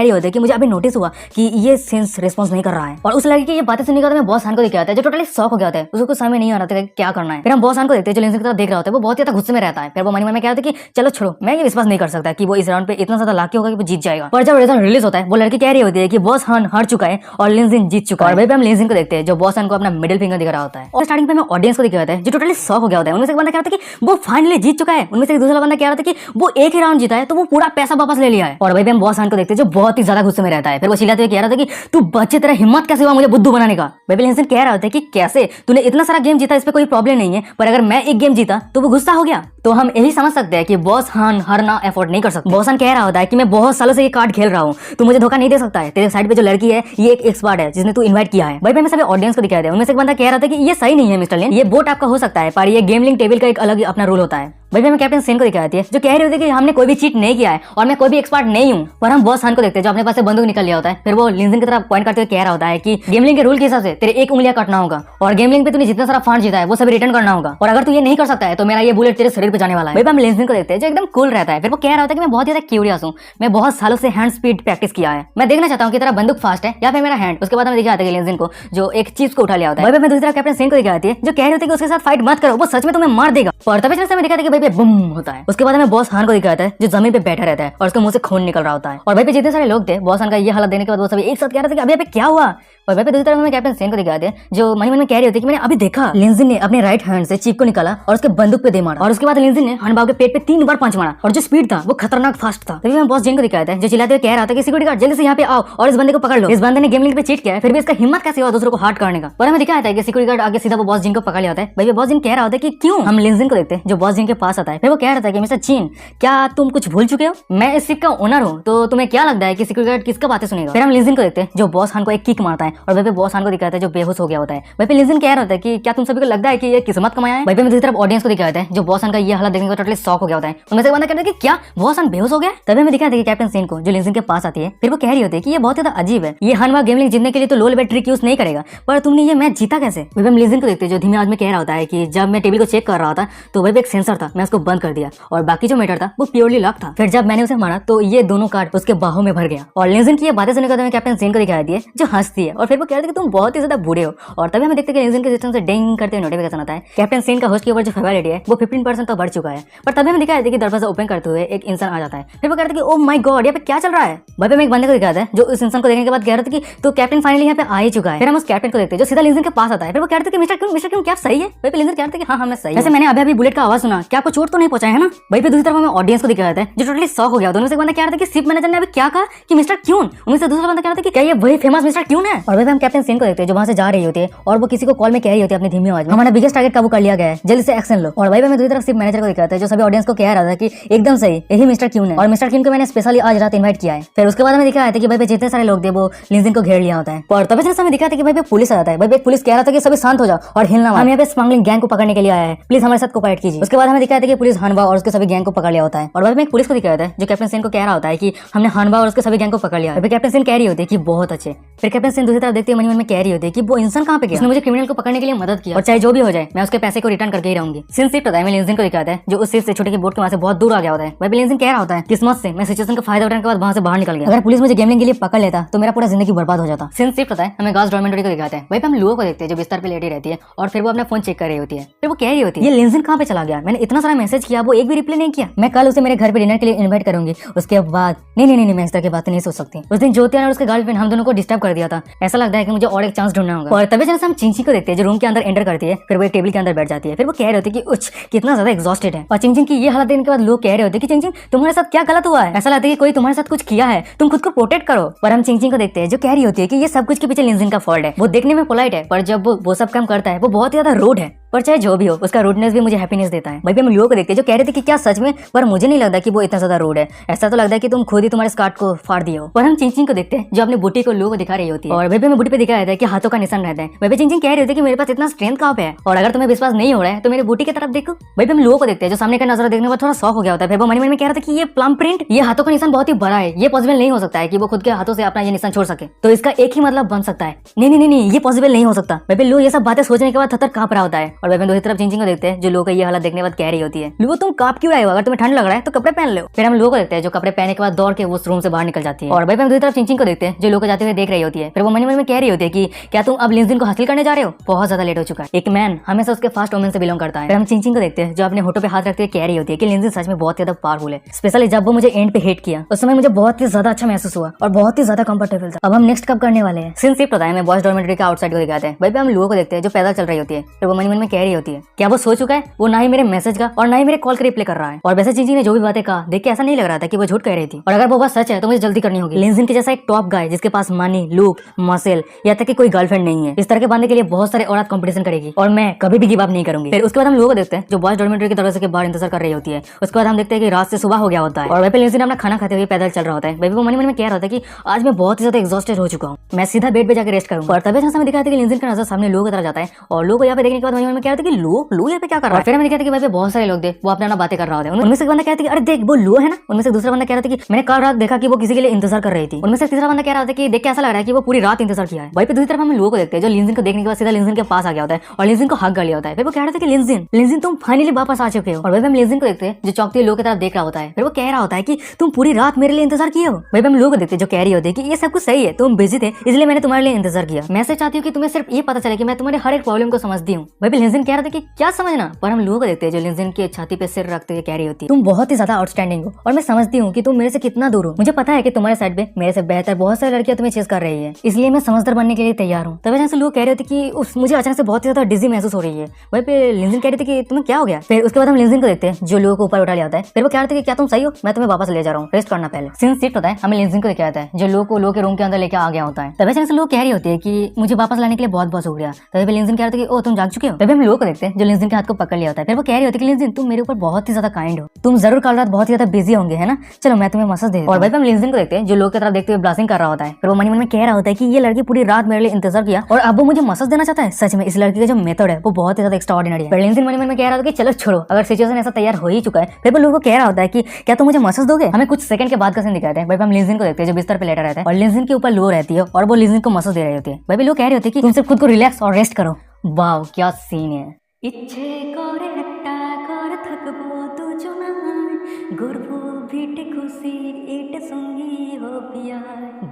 रही होती है कि मुझे अभी नोटिस हुआ कि ये सेंस रिस्पॉन्स नहीं कर रहा है। और उस लड़की की ये बातें सुनने के बाद मैं बॉस हान को दिखाता है जो टोटली शॉक हो गया होता है, उसको कुछ समझ नहीं आ रहा था क्या करना है। फिर हम बॉस हान को देखते हैं जो लिंजिन की तरफ देख रहा होता है, वो बहुत ज्यादा गुस्से में रहता है। फिर वो मन में कह रहा था कि चलो छोड़ो, मैं ये विश्वास नहीं कर सकता कि वो इस राउंड पे इतना ज्यादा लाकी होगा कि वो जीत जाएगा। पर जब रिजल्ट रिलीज होता है वो लड़की कह रही होती है कि बॉस हान हार चुका है और लिंजिन जीत चुका है। और वहीं पे हम लिंजिन को देखते हैं जो बॉस हान को अपना मिडिल फिंगर दिखा रहा होता है। और स्टार्टिंग पे हमें ऑडियंस को दिखा होता है जो टोटली शॉक हो गया होता है। उनमें से एक बंदा कह रहा था कि वो फाइनली जीत चुका है, उनमें से दूसरा बंदा कह रहा था कि वो एक ही राउंड जीता है तो वो पूरा पैसा वापस ले लिया है। और वहीं पे हम बॉस हान को देखते हैं जो बहुत ही ज्यादा गुस्से में रहता है। फिर वो चिल्लाते हुए कह रहा था कि तू बच्चे तेरा हिम्मत कैसे हुआ मुझे बुद्धू बनाने का। वहीं पे लिंजिन कह रहा होता है कि कैसे तूने इतना सारा गेम जीता, इस पे कोई प्रॉब्लम नहीं है, पर अगर मैं एक गेम जीता तो वो गुस्सा हो गया। तो हम यही समझ सकते हैं कि बॉस हान हारना एफोर्ड नहीं कर सकता। बॉस हान कह रहा होता है कि मैं बहुत सालों से ये कार्ड खेल रहा हूँ, तू मुझे धोखा नहीं दे सकता है। तेरे साइड पे जो लड़की है ये एक एक्सपर्ट है जिसने तू इनवाइट किया है। भाई मैं सभी ऑडियंस को दिखाया था, उनमें से एक बंदा कह रहा था कि ये सही नहीं है मिस्टर लिन, ये वोट आपका हो सकता है पर ये गेमलिंग टेबल का एक अलग अपना रूल होता है। भाई मैं कैप्टन सेन को दिखाती है जो कह रही होती है कि हमने कोई भी चीट नहीं किया है और मैं कोई भी एक्सपर्ट नहीं हूँ। पर हम बॉस हान को देखते हैं जो अपने पास से बंदूक निकल लिया होता है। फिर वो लिंजिन की तरफ पॉइंट करते हुए कह रहा होता है कि गेमलिंग के रूल के हिसाब से तेरे एक उंगलियां काटना होगा और गेमलिंग पे तूने जितना सारा फंड जीता है वो सब रिटर्न करना होगा, और अगर तू ये नहीं कर सकता है तो मेरा ये बुलेट तेरे शरीर पे जाने वाला है। भाई हम लिंजिन को देखते हैं जो एकदम कूल रहता है। फिर वो कह रहा होता है कि मैं बहुत ज्यादा क्यूरियस हूँ, मैं बहुत सालों से हैंड स्पीड प्रैक्टिस किया है, मैं देखना चाहता हूँ कि तेरा बंदूक फास्ट है या फिर मेरा हैंड। उसके बाद हमें दिखाते हैं लिंजिन को जो एक चीज को उठा लिया होता है। भाई मैं दूसरी तरफ कैप्टन सेन को दिखाती है जो कह रही होती है कि उसके साथ फाइट मत करो, वो सच में तुम्हें मार देगा। और तभी हमें दिखाते हैं कि भाई बम होता है। उसके बाद हमें बॉस हान को दिखाता है जो जमीन पे बैठा रहता है और उसके मुंह से खून निकल रहा होता है। और भाई पे जितने सारे लोग थे बॉस हान का ये हालत देने के बाद वो सभी एक साथ कह रहे थे कि अभी अभी क्या हुआ। और भाई पे दूसरी तरफ हमें कैप्टन सेन को दिखाते हैं जो मन में कह रही होती है कि मैंने अभी देखा लिंजिन ने अपने राइट हैंड से चीप को निकाला और उसके बंदूक पे दे मारा, और उसके बाद लिंजिन ने हनबाव के पेट पे 3 बार पंच मारा और जो स्पीड था वो खतरनाक फास्ट था। तभी मैं बॉस जिन को दिखाता है जो चिल्लाते हुए कह रहा था कि सिक्योरिटी गार्ड जल्दी से यहाँ पे आओ और इस बंदे को पकड़ लो, इस बंदे ने गेमलिंग पे चीट किया है फिर भी इसका हिम्मत कैसे हुआ दूसरों को हार्ट करने का। पर हमें दिखाता है कि सिक्योरिटी गार्ड आगे सीधा वो बॉस जिन को पकड़ लिया होता है। भाई बॉस जिन कह रहा होता है कि क्यों। हम लिंजिन को देखते हैं जो बॉस जिन के पास आता है। फिर वो कह रहा था कि मिस्टर चीन क्या तुम कुछ भूल चुके हो, मैं इस शिप का ओनर हूँ, तो तुम्हें क्या लगता है कि सिक्योरिटी गार्ड किसका बातें सुनेगा। फिर हम लिंजिन को देखते हैं जो बॉस हान को एक किक मारता है और वहीं पे बॉस हान को दिखाता है जो बेहोश हो गया होता है। वहीं पे लिंजिन कह रहा होता है कि क्या तुम सभी को लगता है कि ये किस्मत कमाया है। वहीं पे दूसरी तरफ ऑडियंस को दिखाता है जो बॉस हान का ये हालत देखने को टोटली शॉक हो गया होता है। उनमें से बंदा कहता है कि क्या बॉस हान बेहोश हो गया। तभी हमें दिखाते हैं कैप्टन सेन को जो लिंजिन के पास आती है। फिर वो कह रही होती है कि ये बहुत ज्यादा अजीब है, ये हनवा गेमलिंग जीतने के लिए तो लो लेवल ट्रिक यूज नहीं करेगा, पर तुमने ये मैच जीता कैसे। वहीं हम लिंजिन को देखते हैं जो धीमे आवाज में कह रहा होता है कि जब मैं टेबल को चेक कर रहा था तो वहीं पे एक सेंसर था, मैं उसको बंद कर दिया और बाकी जो मैटर था वो प्योरली लक था। फिर जब मैंने उसे मारा तो ये दोनों कार्ड उसके बाहों में भर गया। और लिंजिन की ये बातें सुनने के बाद हमें कैप्टन सेन को दिखाई दी है जो हंसती है और फिर वो कहती है कि तुम बहुत ही ज्यादा बूढ़े हो। और तभी हमें देखते हैं कि लिंजिन के सिस्टम से डिंग करते हुए नोटिफिकेशन आता है कैप्टन सेन का होस्ट के ऊपर जो फेवरिटी है वो 15% तो बढ़ चुका है। पर तभी हमें दिखाया कि दरवाजा ओपन करते हुए एक इंसान आ जाता है। फिर वो कहता है कि ओ माय गॉड यहाँ पे क्या चल रहा है। भाई पे मैं एक बंदे को दिखाता है जो उस इंसान को देखने के बाद कह रहा था कि तो कैप्टन फाइनली यहाँ पे आ ही चुका है। फिर हम उस कैप्टन को देखते हैं जो सीधा लिंजिन के पास आता है। फिर वो कहते हैं कि मिस्टर क्यों क्या सही है। भाई पे लिंजिन कहता है कि हाँ मैं सही। वैसे मैंने अभी बुलेट का आवाज सुना, क्या आपको चोट तो नहीं पहुंचा है ना। भाई पे दूसरी तरफ हमें ऑडियंस को दिखाया है जो टोटली शॉक हो गया। दोनों से बंदा कह रहा था कि शिप मैनेजर ने अभी क्या कहा कि मिस्टर क्यून। उनमें से दूसरा बंदा कह रहा था कि क्या ये वही फेमस मिस्टर क्यून है। और भाई हम कैप्टन सेन को देखते हैं जो वहां से जा रही होती है और वो किसी को कॉल में कह रही होती है अपनी धीमी आवाज में हमारा बिगेस्ट टारगेट काबू कर लिया गया है, जल्दी से एक्शन लो। और भाई मैं दूसरी तरफ शिप मैनेजर को दिखाता है जो सभी ऑडियंस को कह रहा था कि एकदम सही यही मिस्टर क्यून है और मिस्टर क्यून को मैंने स्पेशली आज रात इनवाइट किया है। फिर उसके बाद हमें दिखाया था कि भाई जितने सारे लोग थे वो लिंजिन को घेर लिया होता है। और तभी से हमें दिखाया था कि भाई पुलिस आ जाता है। भाई पुलिस कह रहा था कि सभी शांत हो जाओ और हिलना मत, हम यहाँ पे स्मगलिंग गैंग को पकड़ने के लिए आया है, प्लीज हमारे साथ कोऑपरेट कीजिए। उसके बाद हमें दिखाया था कि पुलिस हानवा और उसके सभी गैंग को पकड़ लिया होता है। और भाई मैं एक पुलिस को दिखाया था जो कैप्टन सेन को कह रहा होता है कि हमने हानवा और उसके सभी गैंग को पकड़ लिया। फिर कैप्टन सेन कह रही होती है कि बहुत अच्छे। फिर कैप्टन सेन दूसरी तरफ देखते हुए मन में कह रही होती है कि वो इंसान कहाँ पे गया, उसने मुझे क्रिमिनल को पकड़ने के लिए मदद किया और चाहे जो भी हो जाए मैं उसके पैसे को रिटर्न करके ही रहूंगी। सीन शिफ्ट होता है, मैं लिंजिन को दिखाता है जो उस शिप से छोटे की बोट के वहां से बहुत दूर आ गया होता है। भाई लिंजिन कह रहा होता है किस्मत से मैं सिचुएशन का फायदा उठाने के बाद वहां से बाहर निकल गया, अगर पुलिस मुझे गेमलिंग के लिए पकड़ लेता तो मेरा पूरा जिंदगी बर्बाद हो जाता। सीन शिफ्ट होता है, हमें गार्ड्स डॉर्मेंटरी को दिखाते हैं। वहीं पे हम लुओ को देखते हैं जो बिस्तर पे लेटी रहती है और फिर वो अपना फोन चेक कर रही होती है। फिर वो कह रही होती है ये लिंजिन कहाँ पे चला गया, मैंने इतना सारा मैसेज किया वो एक भी रिप्लाई नहीं किया, मैं कल उसे मेरे घर पे डिनर के लिए इन्वाइट करूंगी। उसके बाद नहीं मैं इस तरह की बात नहीं सोच सकती। उस दिन ज्योति और उसके गर्लफ्रेंड हम दोनों को डिस्टर्ब कर दिया था, ऐसा लगता है कि मुझे और एक चांस ढूंढना होगा। और तभी जैसे हम चिंची को देखते हैं जो रूम के अंदर एंटर करती है। फिर वो एक टेबल के अंदर बैठ जाती है। फिर वो कह रहे होते कि उच कितना ज्यादा एग्जॉस्टेड है। और चिंचिंग की ये हालत देखने के बाद लोग कह रहे होते कि चिंचिंग तुम्हारे साथ क्या गलत हुआ है, ऐसा लगता है कि कोई तुम्हारे साथ कुछ किया है, तुम खुद को प्रोटेक्ट करो। पर हम चिंचिंग को देखते हैं जो कह रही होती है कि ये सब कुछ के पीछे लिंजिन का फॉल्ट है, वो देखने में पोलाइट है पर जब वो सब काम करता है वो बहुत ज्यादा रूड है। पर चाहे जो भी हो, उसका रूडनेस भी मुझे हैप्पीनेस देता है। भाई हम लोगों को देखते हैं जो कह रहे थे कि क्या सच में, पर मुझे नहीं लगता कि वो इतना ज्यादा रूड है। ऐसा तो लगता है कि तुम खुद ही तुम्हारे स्कर्ट को फाड़ दिए हो। पर हम चिंचिंग को देखते हैं जो अपनी बूटी को लोगों को दिखा रही होती है, और भाई हमें बूटी पे दिखाया जाता है कि हाथों का निशान रहता है। भाई चिंचिंग कह रही होती है कि मेरे पास इतना स्ट्रेंथ कहाँ पे है, और अगर तुम्हें विश्वास नहीं हो रहा है तो मेरी बूटी की तरफ देखो। भाई हम लोगों को देखते हैं जो सामने का नजारा देखने पर थोड़ा शॉक हो गया होता है। वो मन में कह रहा था कि ये प्लम प्रिंट, ये हाथों का निशान बहुत ही बड़ा है, ये पॉसिबल नहीं हो सकता है कि वो खुद के हाथों से अपना ये निशान छोड़ सके। तो इसका एक ही मतलब बन सकता है, नहीं नहीं नहीं, ये पॉसिबल नहीं हो सकता। भाई लोग ये सब बातें सोचने के बाद थर कांप रहा होता है। और भाई दूसरी तरफ चिंचिंग को देखते हैं जो लोग ये हालत देखने के बाद कह रही होती है, लो तुम कांप क्यों रहे हो, अगर तुम्हें ठंड लग रहा है तो कपड़े पहन लो। फिर हम लोगों को देखते हैं जो कपड़े पहनने के बाद दौड़ के उस रूम से बाहर निकल जाती है। और भाई हम दूसरी तरफ चिंचिंग को देखते हैं जो लोग जाते हुए देख रही होती है। फिर वो मन में कह रही होती है कि क्या तुम अब लिंजिन को हासिल करने जा रहे हो, बहुत ज्यादा लेट हो चुका है। एक मैन हमेशा उसके फर्स्ट वोमेन से बिलोंग करता है। फिर हम चिंचिंग को देखते हैं जो अपने होठों पे हाथ रखते हुए कह रही होती है कि लिंजिन सच में बहुत ज्यादा पावरफुल है। स्पेशली जब वो मुझे एंड पे हिट किया उस समय मुझे बहुत ही ज्यादा अच्छा महसूस हुआ और बहुत ही ज्यादा कंफर्टेबल था। अब हम नेक्स्ट कब करने वाले हैं। सीन शिफ्ट होता है, मैं बॉयज डॉर्मेटरी का आउटसाइड को दिखाते हैं। भाई हम लोगों को देखते हैं जो पैदल चल रही होती है। फिर वो मन में कह रही होती है क्या वो सो चुका है, वो ना ही मेरे मैसेज का और ना ही मेरे कॉल का रिप्लाई कर रहा है। और वैसे चिंचिंग ने जो भी बातें कहा देख के ऐसा नहीं लग रहा था कि वो झूठ कह रही थी, और अगर वो बात सच है तो मुझे जल्दी करनी होगी। लिंजिन के जैसा एक टॉप गाय जिसके पास मनी, लुक, मसल या तक कि कोई गर्लफ्रेंड नहीं है, इस तरह के बंदे के लिए बहुत सारे औरत कंपटीशन करेगी और मैं कभी भी गिव अप नहीं करूंगी। फिर उसके बाद हम लोगों को देखते हैं जो बॉयज डॉर्मेटरी के दरवाजे के बाहर इंतजार कर रही होती है। उसके बाद हम देखते हैं कि रात से सुबह हो गया होता है और वहीं पे लिंजिन अपना खाना खाते हुए पैदल चल रहा होता है। भाई वो मन में कह रहा था कि आज मैं बहुत ही ज्यादा एग्जॉस्टेड हो चुका हूँ, मैं सीधा बेड पे जाकर रेस्ट करूंगा। और तभी समय दिखाया था कि लिंजिन का नजर सामने लोगों की तरफ जाता है और लोग यहाँ पे देखने के बाद मन में कह रहा था कि लो यहाँ पे क्या कर रहा है। फिर हमें दिखाया था कि भाई बहुत सारे लोग थे वो अपना बातें कर रहा होता है। उनमें से एक बंदा कहता है कि अरे देख वो लो है ना। उनमें से दूसरा बंदा कह रहा था कि मैंने कल रात देखा कि वो किसी के लिए इंतजार कर रही थी। उनमें से तीसरा बंदा कह रहा था कि देख के ऐसा लग रहा है कि वो पूरी रात इंतजार किया है। वहीं पे दूसरी तरफ हम लोगों को देखते हैं जो लिंजिन को देखने के बाद सीधा लिंजिन के पास आ गया होता है और लिंजिन को हक कर लिया होता है। फिर वो कह रहा था कि लिंजिन तुम फाइनली वापस आ चुके हो। और वही हम लिंजिन को देखते हैं जो चौकती लोगों की तरफ देख रहा होता है। फिर वो कह रहा होता है कि तुम पूरी रात मेरे लिए इंतजार किए हो। वही हम लोगों को देखते हैं जो कह रही होती है कि ये सब कुछ सही है, तुम बिजी थे इसलिए मैंने तुम्हारे लिए इंतजार किया। मैं सिर्फ चाहती हूँ कि तुम्हें सिर्फ ये पता चले कि मैं तुम्हारे हर एक प्रॉब्लम को समझती हूँ। वही लिंजिन कह रहा था कि क्या समझना। पर हम लोगों को देखते हैं जो लिंजिन की छाती पे सिर रखते हुए कह रही होती है तुम बहुत ही ज्यादा आउटस्टैंडिंग हो और मैं समझती हूँ कि तुम मेरे से कितना दूर हो। मुझे पता है कि तुम्हारे साइड पे मेरे से बेहतर बहुत सारी लड़कियां तुम्हें चेस कर रही है, इसलिए मैं समझदार बनने के लिए तैयार हूँ। तभी जैसे लोग कह रहे थे कि मुझे अचानक से बहुत ही ज्यादा डिजी महसूस हो रही है। वहीं पे लिंजिन कह रही थी कि तुम्हें क्या हो गया। फिर उसके बाद हम लिंजिन को देखते हैं जो लोगों को ऊपर उठा लिया होता है। फिर वो कह रहे थे कि क्या तुम सही हो, मैं तुम्हें वापस ले जा रहा हूँ, रेस्ट करना पहले। सीन शिफ्ट होता है, हमें लिंजिन को दिखाया जाता है जो लोग के रूम के अंदर लेके आ गया होता है। तभी जैसे लोग कह रही होती है कि मुझे वापस लाने के लिए बहुत बहुत शुक्रिया। तभी लिंजिन कह रहे थे कि ओ तुम जाग चुके हो। तभी हम लोगों को देखते हैं जो लिंजिन के हाथ को पकड़ लिया होता है। फिर वो कह रही होती है कि लिंजिन तुम मेरे ऊपर बहुत ही ज्यादा काइंड हो, तुम जरूर कल रात बहुत ही ज्यादा बिजी होंगे है ना, चलो मैं तुम्हें मसाज दे देता हूं। और भाई हम लिंजिन को देखते हैं जो लोग की तरफ देखते हुए ब्लासिंग कर रहा होता है। फिर वो मन में कह रहा होता है कि ये लड़की पूरी रात मेरे लिए इंतजार किया और अब वो मुझे मसाज देना चाहता है। सच में इस लड़की का जो मेथड है वो बहुत ही ज्यादा एक्स्ट्राऑर्डिनरी है। फिर लिंजिन मन में कह रहा था कि चलो छोड़ो, अगर सिचुएशन ऐसा तैयार हो ही चुका है। फिर वो लोगों को कह रहा होता है कि क्या तुम मुझे मसाज दोगे। हमें कुछ सेकंड के बाद का सीन दिखाते हैं। भाई हम लिंजिन को देखते हैं जो बिस्तर पे लेटा रहता है और लिंजिन के ऊपर लो रहती है और वो लिंजिन को मसाज दे रही होती है। भाई लोग कह रहे होते हैं कि तुम सिर्फ खुद को रिलैक्स और रेस्ट करो। वाह क्या सीन है। ইচ্ছে করে একটা ঘর থাকবো দুজনায়, গর্ব ভিটে খুশির এটা সঙ্গী হবিয়া,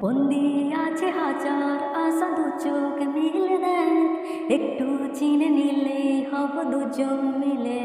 বন্দি আছে হাজার আশা দু চোখ মিলে দেয়, একটু চিনে নিলে হব দুজন মিলে।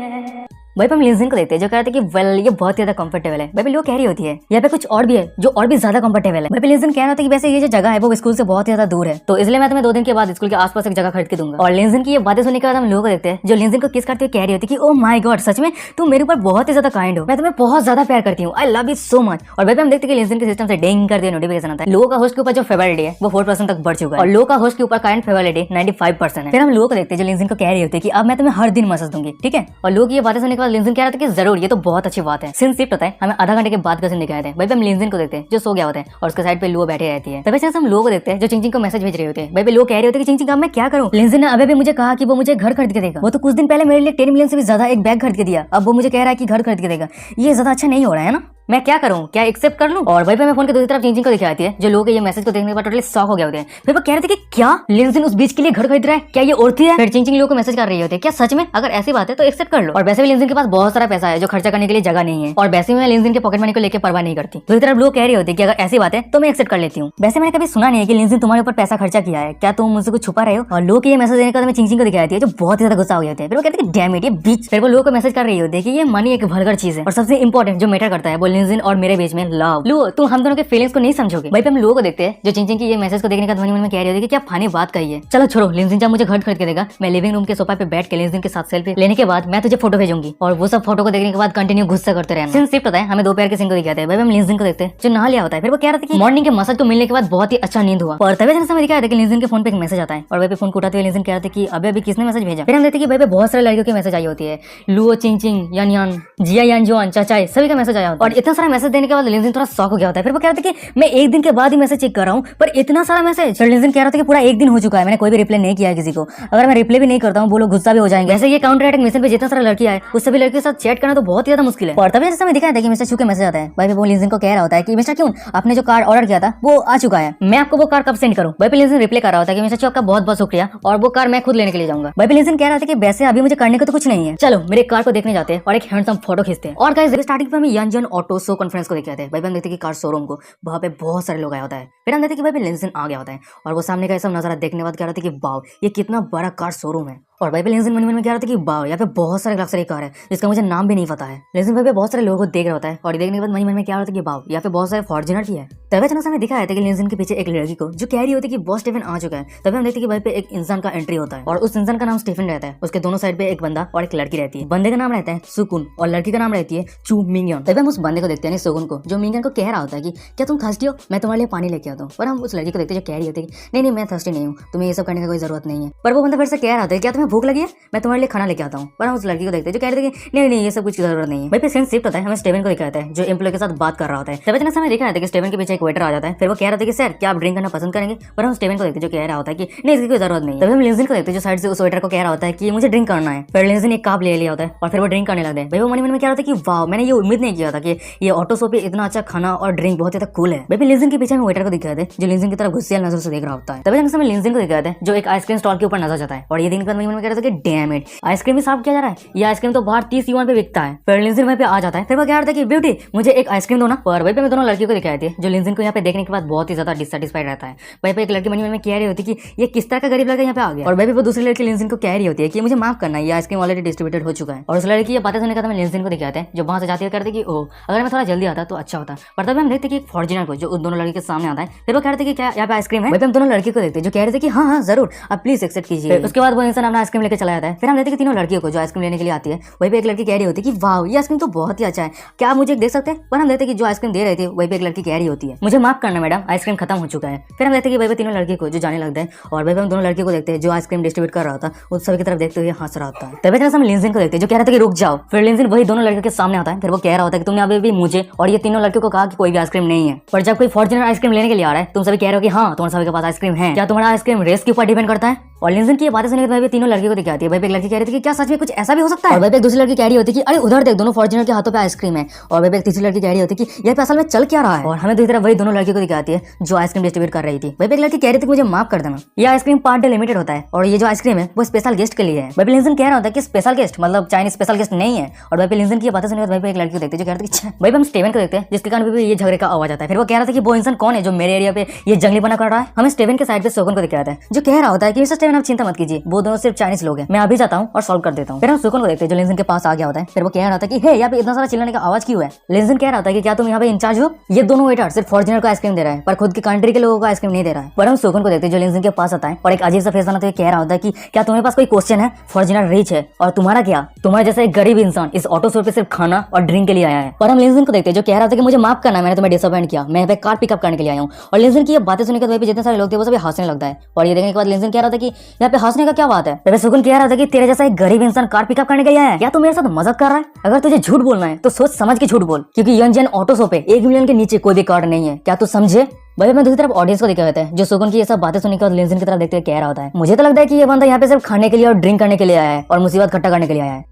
वहीं पे हम लिंजिन को देखते हैं जो कह रहे थे कि वेल ये बहुत ज्यादा कंफर्टेबल है। वहीं पे लोग कह रही होती है यहाँ पे कुछ और भी है जो और भी ज्यादा कंफर्टेबल है। वहीं पे लिंजिन कह रहा था कि वैसे ये जो जगह है वो स्कूल से बहुत ज्यादा दूर है, तो इसलिए मैं तुम्हें 2 दिन के बाद स्कूल के आसपास एक जगह खरीद के दूंगा। और लिंजिन की ये बातें सुनने के बाद हम लोगों को देखते हैं जो लिंजिन को किस करते हुए कह रही होती है कि ओ माय गॉड सच में तुम मेरे ऊपर बहुत ही ज्यादा काइंड हो, मैं तुम्हें बहुत ज्यादा प्यार करती हूँ, I love you so much. और वहीं पे हम देखते हैं कि लिंजिन के सिस्टम से डिंग करते हुए नोटिफिकेशन आता है। लोगों का होस्ट के ऊपर जो फेवरिटी है वो 4% तक बढ़ चुका है और लोगों का होस्ट के ऊपर करंट फेवरिटी 95% है। फिर हम लोगों को देखते हैं जो लिंजिन को कह रही होती है कि अब मैं तुम्हें हर दिन मसाज दूंगी, ठीक है। और लोग ये बातें सुनने के बाद लिंजिन कह रहा था कि जरूर, ये तो बहुत अच्छी बात है। सीन शिफ्ट होता है, हमें आधा घंटे के बाद का सीन दिखाया था। भाई हम लिंजिन को देखते हैं जो सो गया होता है और उसके साइड पे लुओ बैठे रहती है। तभी से हम लोगों को देखते हैं जो चिंचिंग को मैसेज भेज रहे होते हैं। भाई लोग कह रहे होते हैं कि चिंचिंग अब मैं क्या करूं। लिंजिन ने अभी भी मुझे कहा कि वो मुझे घर खरीद के देगा। वो तो कुछ दिन पहले मेरे लिए 10 मिलियन से भी ज्यादा एक बैग खरीद के दिया, अब वो मुझे कह रहा है कि घर खरीद के देगा। ये ज्यादा अच्छा नहीं हो रहा है ना, मैं क्या करूं, क्या एक्सेप्ट कर लूं। और वहीं पे मैं फोन के दूसरी तरफ चिंचिंग को दिखाती है जो लोग ये मैसेज को देखने के बाद टोटली शॉक हो गए होते हैं। फिर वो कह रहे थे कि क्या लिंजिन उस बीच के लिए घर खरीद रहा है, क्या ये औरती है। फिर चिंचिंग लोगों को मैसेज कर रही होती है क्या सच में, अगर ऐसी बात है तो एक्सेप्ट कर लो। और वैसे भी लिंजिन के पास बहुत सारा पैसा है जो खर्चा करने के लिए जगह नहीं है और वैसे भी मैं लिंजिन के पॉकेट मनी को लेकर परवाह नहीं करती। दूसरी तरफ लोग कह रही होती है कि अगर ऐसी बात है तो मैं एक्सेप्ट कर लेती हूँ। वैसे मैंने कभी सुना नहीं है कि लिंजिन तुम्हारे ऊपर पैसा खर्चा किया है, क्या तुम मुझसे कुछ छुपा रहे हो। और लोग ये मैसेज देने का मैं चिंचिंग को दिखाती है जो बहुत ज्यादा गुस्सा हो गए थे। फिर वो कहते हैं कि डैम इट ये बीच। फिर वो लोगों को मैसेज कर रही होती है कि ये मनी एक भलगर चीज है और सबसे इंपॉर्टेंट जो मैटर करता है वो लिंजिन और मेरे बीच में लव। लो तुम हम दोनों के फीलिंग्स को नहीं समझोगे। भाई पे हम लोगों को देखते हैं जो चिंचिंग की ये मैसेज को देखने का मन में कह रही होती है कि क्या फनी बात कही है। चलो छोड़ो, लिंजिन जब मुझे घर खरीद के देगा मैं लिविंग रूम के सोफा पे बैठ के लिंजिन के साथ सेल्फी लेने के बाद मैं तुझे फोटो भेजूंगी और वो सब फोटो को देखने के बाद कंटिन्यू गुस्सा करते रहना। सीन शिफ्ट होता है, हमें दोपहर के सीन को दिखाते हैं। भाई हम लिंजिन को देखते हैं जो नहा लिया होता है। फिर वो कह रहा था कि मॉर्निंग के मसाज को मिलने के बाद बहुत ही अच्छा नींद हुआ। और तभी समय दिखाया था कि लिंजिन के फोन पे एक मैसेज आता है और वही पे फोन को उठाते हुए लिंजिन कह रहा था कि अभी किसने मैसेज भेजा। फिर हम देखते हैं कि भाई पे बहुत सारे लड़कियों की मैसेज आई होती है, लुओ चिंग चिंग, यान यान, जिया यान जोन, चाचाई, सभी का मैसेज आया होता है। और इतना सारा मैसेज देने के बाद लिंजिन थोड़ा शॉक हो गया होता है। फिर वो कह रहा था कि मैं एक दिन के बाद ही मैसेज चेक कर रहा हूँ, पर इतना सारा मैसेज। लिंजिन कह रहा था कि पूरा एक दिन हो चुका है, मैंने कोई भी रिप्लाई नहीं किया है किसी को। अगर मैं रिप्लाई भी नहीं करता हूँ वो लोग गुस्सा भी हो जाएंगे। वैसे ये काउंटर अटैक मिशन पे जितना सारा लड़की आए उस सभी लड़कियों के साथ चैट करना तो बहुत ही ज्यादा मुश्किल है। और तभी ऐसा समय दिखाया था कि मिस्टर चू के मैसेज आता है। भाई वो लिंजिन को कह रहा होता है कि मिस्टर क्यों आपने जो कार ऑर्डर किया था वो आ चुका है, मैं आपको वो कार कब सेंड करूं। भाई लिंजिन रिप्लाई कर रहा होता है कि मिस्टर चू आपका बहुत बहुत शुक्रिया और वो कार मैं खुद लेने के लिए जाऊंगा। भाई लिंजिन कह रहा था कि वैसे अभी मुझे करने को तो कुछ नहीं है, चलो मेरे कार को देखने जाते हैं और एक हैंडसम फोटो खींचते हैं। और गाइस स्टार्टिंग पे हमें यानजन ऑटो शो कॉन्फ्रेंस को देखे थे। भाई हम देखते कि कार शोरूम को, वहां पे बहुत सारे लोग आया होता है। फिर हम देखते कि भाई लिंजिन आ गया होता है और वो सामने का सब नजारा देखने के बाद कह रहा था कि वाओ ये कितना बड़ा कार शोरूम है। और भाई लिंजिन मन में कह रहा था कि वाओ यहाँ पे बहुत सारे लग्जरी कार है जिसका मुझे नाम भी नहीं पता है। लिंजिन भाई बहुत सारे लोगों को देख रहा होता है और देखने के बाद मन में क्या होता है कि वाओ यहाँ पे बहुत सारे फॉर्च्यूनर भी है। तभी अचानक हमें दिखाया था कि लिंजिन के पीछे एक लड़की को जो कह रही होती है कि बॉस स्टीफन आ चुका है। तभी हम देखते कि भाई पे एक इंसान का एंट्री होता है और उस इंसान का नाम स्टीफन रहता है। उसके दोनों साइड पे एक बंदा और एक लड़की रहती है। बंदे का नाम रहता है सुकुन और लड़की का नाम रहती है चू मिंगयन। तभी हम उस बंदे को देखते हैं सुकुन को जो मिंगयन को कह रहा होता है कि क्या तुम थर्स्टी हो, मैं तुम्हारे लिए पानी लेके आता हूँ। पर हम उस लड़की को देखते जो कह रही होती है कि नहीं मैं थर्स्टी नहीं हूँ, तुम्हें ये सब करने का कोई जरूरत नहीं है। पर वो बंदा फिर से कह रहा था क्या तुम्हें भूख लगी है, मैं तुम्हारे लिए खाना लेके आता हूँ। पर हम उस लड़की को देखते जो कह रहे थे कि नहीं ये सब कुछ जरूरत नहीं है। भाई पे सीन शिफ्ट होता है, हमें स्टीवन को दिखाता है जो एम्प्लॉय के साथ बात कर रहा होता है। तभी अचानक हमें दिखाया था कि स्टीवन के पीछे एक वेटर आ जाता है। फिर वो कह रहा था कि सर क्या आप ड्रिंक करना पसंद करेंगे। पर हम स्टीवन को देखते जो कह रहा होता है कि नहीं इसकी कोई जरूरत नहीं। तभी हम लिंजिन को देखते जो साइड से उस वेटर को कह रहा होता है कि मुझे ड्रिंक करना है। फिर लिंजिन एक कप ले लिया होता है और फिर वो ड्रिंक करने लगता है। भाई वो मन में कह रहा था कि वाह मैंने ये उम्मीद नहीं किया था कि ये ऑटो शो पे इतना अच्छा खाना और ड्रिंक बहुत ज्यादा कूल है। भाई लिंजिन के पीछे हम वेटर को दिखाते हैं जो लिंजिन की तरफ गुस्से नजर से देख रहा होता है। तभी हम लिंजिन को दिखाते हैं जो एक आइसक्रीम स्टॉल के ऊपर नजर जाता है और ये दिन पर मन में कह रहा था कि डैम इट आइसक्रीम भी साफ किया जा रहा है, ये आइसक्रीम तो बाहर 30 युआन पे बिकता है। फिर लिंजिन वहीं पे आ जाता है। फिर वो कह रहा था कि ब्यूटी मुझे एक आइसक्रीम दो ना। पर वहीं पे मैं दोनों लड़कियों को दिखाई थी जो लिंजिन को यहाँ पे देखने के बाद बहुत ही ज्यादा डिससेटिस्फाइड रहता है। वहीं पे एक लड़की मन में कह रही होती कि ये किस तरह का गरीब लड़का यहाँ पे आ गया। और वहीं पे वो दूसरी लड़की लिंजिन को कह रही होती है कि मुझे माफ करना ये आइसक्रीम ऑलरेडी डिस्ट्रीब्यूटेड हो चुका है। और उस लड़की ये बातें सुनने का मैं लिंजिन को दिखाते हैं जो वहां से जाती है करते कि ओ अगर मैं थोड़ा जल्दी आता तो अच्छा होता। पर तभी हम देखते कि एक फॉर्च्यूनर को जो उन दोनों लड़की के सामने आता है। फिर वो कह रहे थे कि क्या यहाँ पे आइसक्रीम है। हम दोनों लड़की को देखते जो कह रहे थे कि हाँ जरूर आप प्लीज एक्सेप्ट कीजिए। उसके बाद वो इंसान अपना आइसक्रीम लेकर चला जाता है। फिर हम देखते कि तीनों लड़कियों को जो आइसक्रीम लेने के लिए आती है वहीं पे एक लड़की कह रही होती है कि वाह ये आइसक्रीम तो बहुत ही अच्छा है, क्या आप मुझे देख सकते हैं। पर हम देखते कि जो आइसक्रीम दे रहे थे वहीं पे एक लड़की कह रही होती है मुझे माफ करना मैडम आइसक्रीम खत्म हो चुका है। फिर हम देखते कि वहीं पे तीनों लड़की को जो जाने लगते हैं और वहीं पे हम दोनों लड़की को देखते हैं जो आइसक्रीम डिस्ट्रीब्यूट कर रहा था उस सभी की तरफ देखते हुए हंस रहा होता है। तभी हम लिंजिन को देखते हैं जो कह रहा था कि रुक जाओ। फिर लिंजिन वही दोनों लड़कियों के सामने आता है। फिर वो कह रहा होता है कि तुमने अभी भी मुझे और ये तीनों लड़कियों को कहा कि कोई भी आइसक्रीम नहीं है। पर जब कोई फॉर्च्यूनर आइसक्रीम लेने के लिए आ रहा है तुम सभी कह रहे हो कि हाँ तुम्हारे सभी के पास आइसक्रीम है, क्या तुम्हारा आइसक्रीम रेस के ऊपर डिपेंड करता है। और लिंजिन की ये बातें सुनने के बाद तीनों लड़कियों को दिखाती है। भाई एक लड़की कह रही थी कि क्या सच में कुछ ऐसा भी हो सकता है। और भाई एक दूसरी लड़की कह रही होती है कि अरे उधर देख दोनों फॉर्च्यूनर के हाथों पे आइसक्रीम है। और भाई एक तीसरी लड़की कह रही होती है कि ये असल में चल क्या रहा है। और हमें दूसरी तरफ वही दोनों लड़कियों को दिखाती है जो आइसक्रीम डिस्ट्रीब्यूट कर रही थी। भाई एक लड़की कह रही थी मुझे माफ कर देना ये आइसक्रीम पार्ट डे लिमिटेड होता है और ये जो आइसक्रीम है वो स्पेशल गेस्ट के लिए है। भाई लिंजिन कह रहा होता है कि स्पेशल गेस्ट मतलब चाइनीज स्पेशल गेस्ट नहीं है। और भाई लिंजिन की बातें सुनने के बाद भाई एक लड़की को देखते जो कह रही थी भाई हम स्टीवन को देखते हैं जिसके कारण भी ये झगड़े का आवाज आता है। फिर वो कह रहा था कि वो इंसान कौन है जो मेरे एरिया पे ये जंगली बना कर रहा है। हमें स्टीवन के साइड पे सुकुन को दिखाता है जो कह रहा होता है कि मिस्टर स्टीवन आप चिंता मत कीजिए वो दोनों सिर्फ चाइनीज लोग हैं, मैं अभी जाता हूँ और सॉल्व कर देता हूँ। फिर हम सुकुन को देखते हैं जो लिंजिन के पास आ गया होता है। फिर वो कह रहा था कि हे यहाँ पे इतना सारा चिल्लाने का आवाज क्यों है। लिंजिन कह रहा था कि क्या तुम यहाँ पे इंचार्ज हो। ये दोनों वेटर सिर्फ फॉर्च्यूनर को आइसक्रीम दे रहा है पर खुद की कंट्री के लोगों को आइसक्रीम नहीं दे रहा है। पर हम सुकुन को देखते हैं जो लिंजिन के पास आता है और एक अजीब सा फेस बनाते हुए कह रहा होता है कि क्या तुम्हारे पास कोई क्वेश्चन है। फॉर्च्यूनर रिच है और तुम्हारा क्या, तुम्हारे जैसा एक गरीब इंसान इस ऑटो शो पे सिर्फ खाना और ड्रिंक के लिए आया है। पर हम लिंजिन को देखते हैं जो कह रहा था कि मुझे माफ करना मैंने तुम्हें डिसअपॉइंट किया, मैं यहाँ पे कार पिकअप करने के लिए आया हूँ। और लिंजिन की ये बातें सुनने के बाद जितने सारे लोग थे वो सभी हंसने लगता है। और ये देखने के बाद लिंजिन कह रहा था कि यहाँ पे हंसने का क्या बात है। फिर सुकुन कह रहा था कि तेरे जैसा एक गरीब इंसान कार पिकअप करने के लिए आया है, क्या तू मेरे साथ मजाक कर रहा है। अगर तुझे झूठ बोलना है तो सोच समझ के झूठ बोल क्योंकि यंजन ऑटो शो पे 1 मिलियन के नीचे कोई भी कार नहीं है, क्या तू समझे। भाई मैं दूसरी तरफ ऑडियंस को देखा होता है जो सुकुन की ये सब बातें सुनने के बाद लिंजिन की तरफ देखते हुए कह रहा होता है मुझे तो लगता है कि ये बंदा यहाँ पे सिर्फ खाने के लिए और ड्रिंक करने के लिए आया है और मुसीबत इकट्ठा करने के लिए आया है।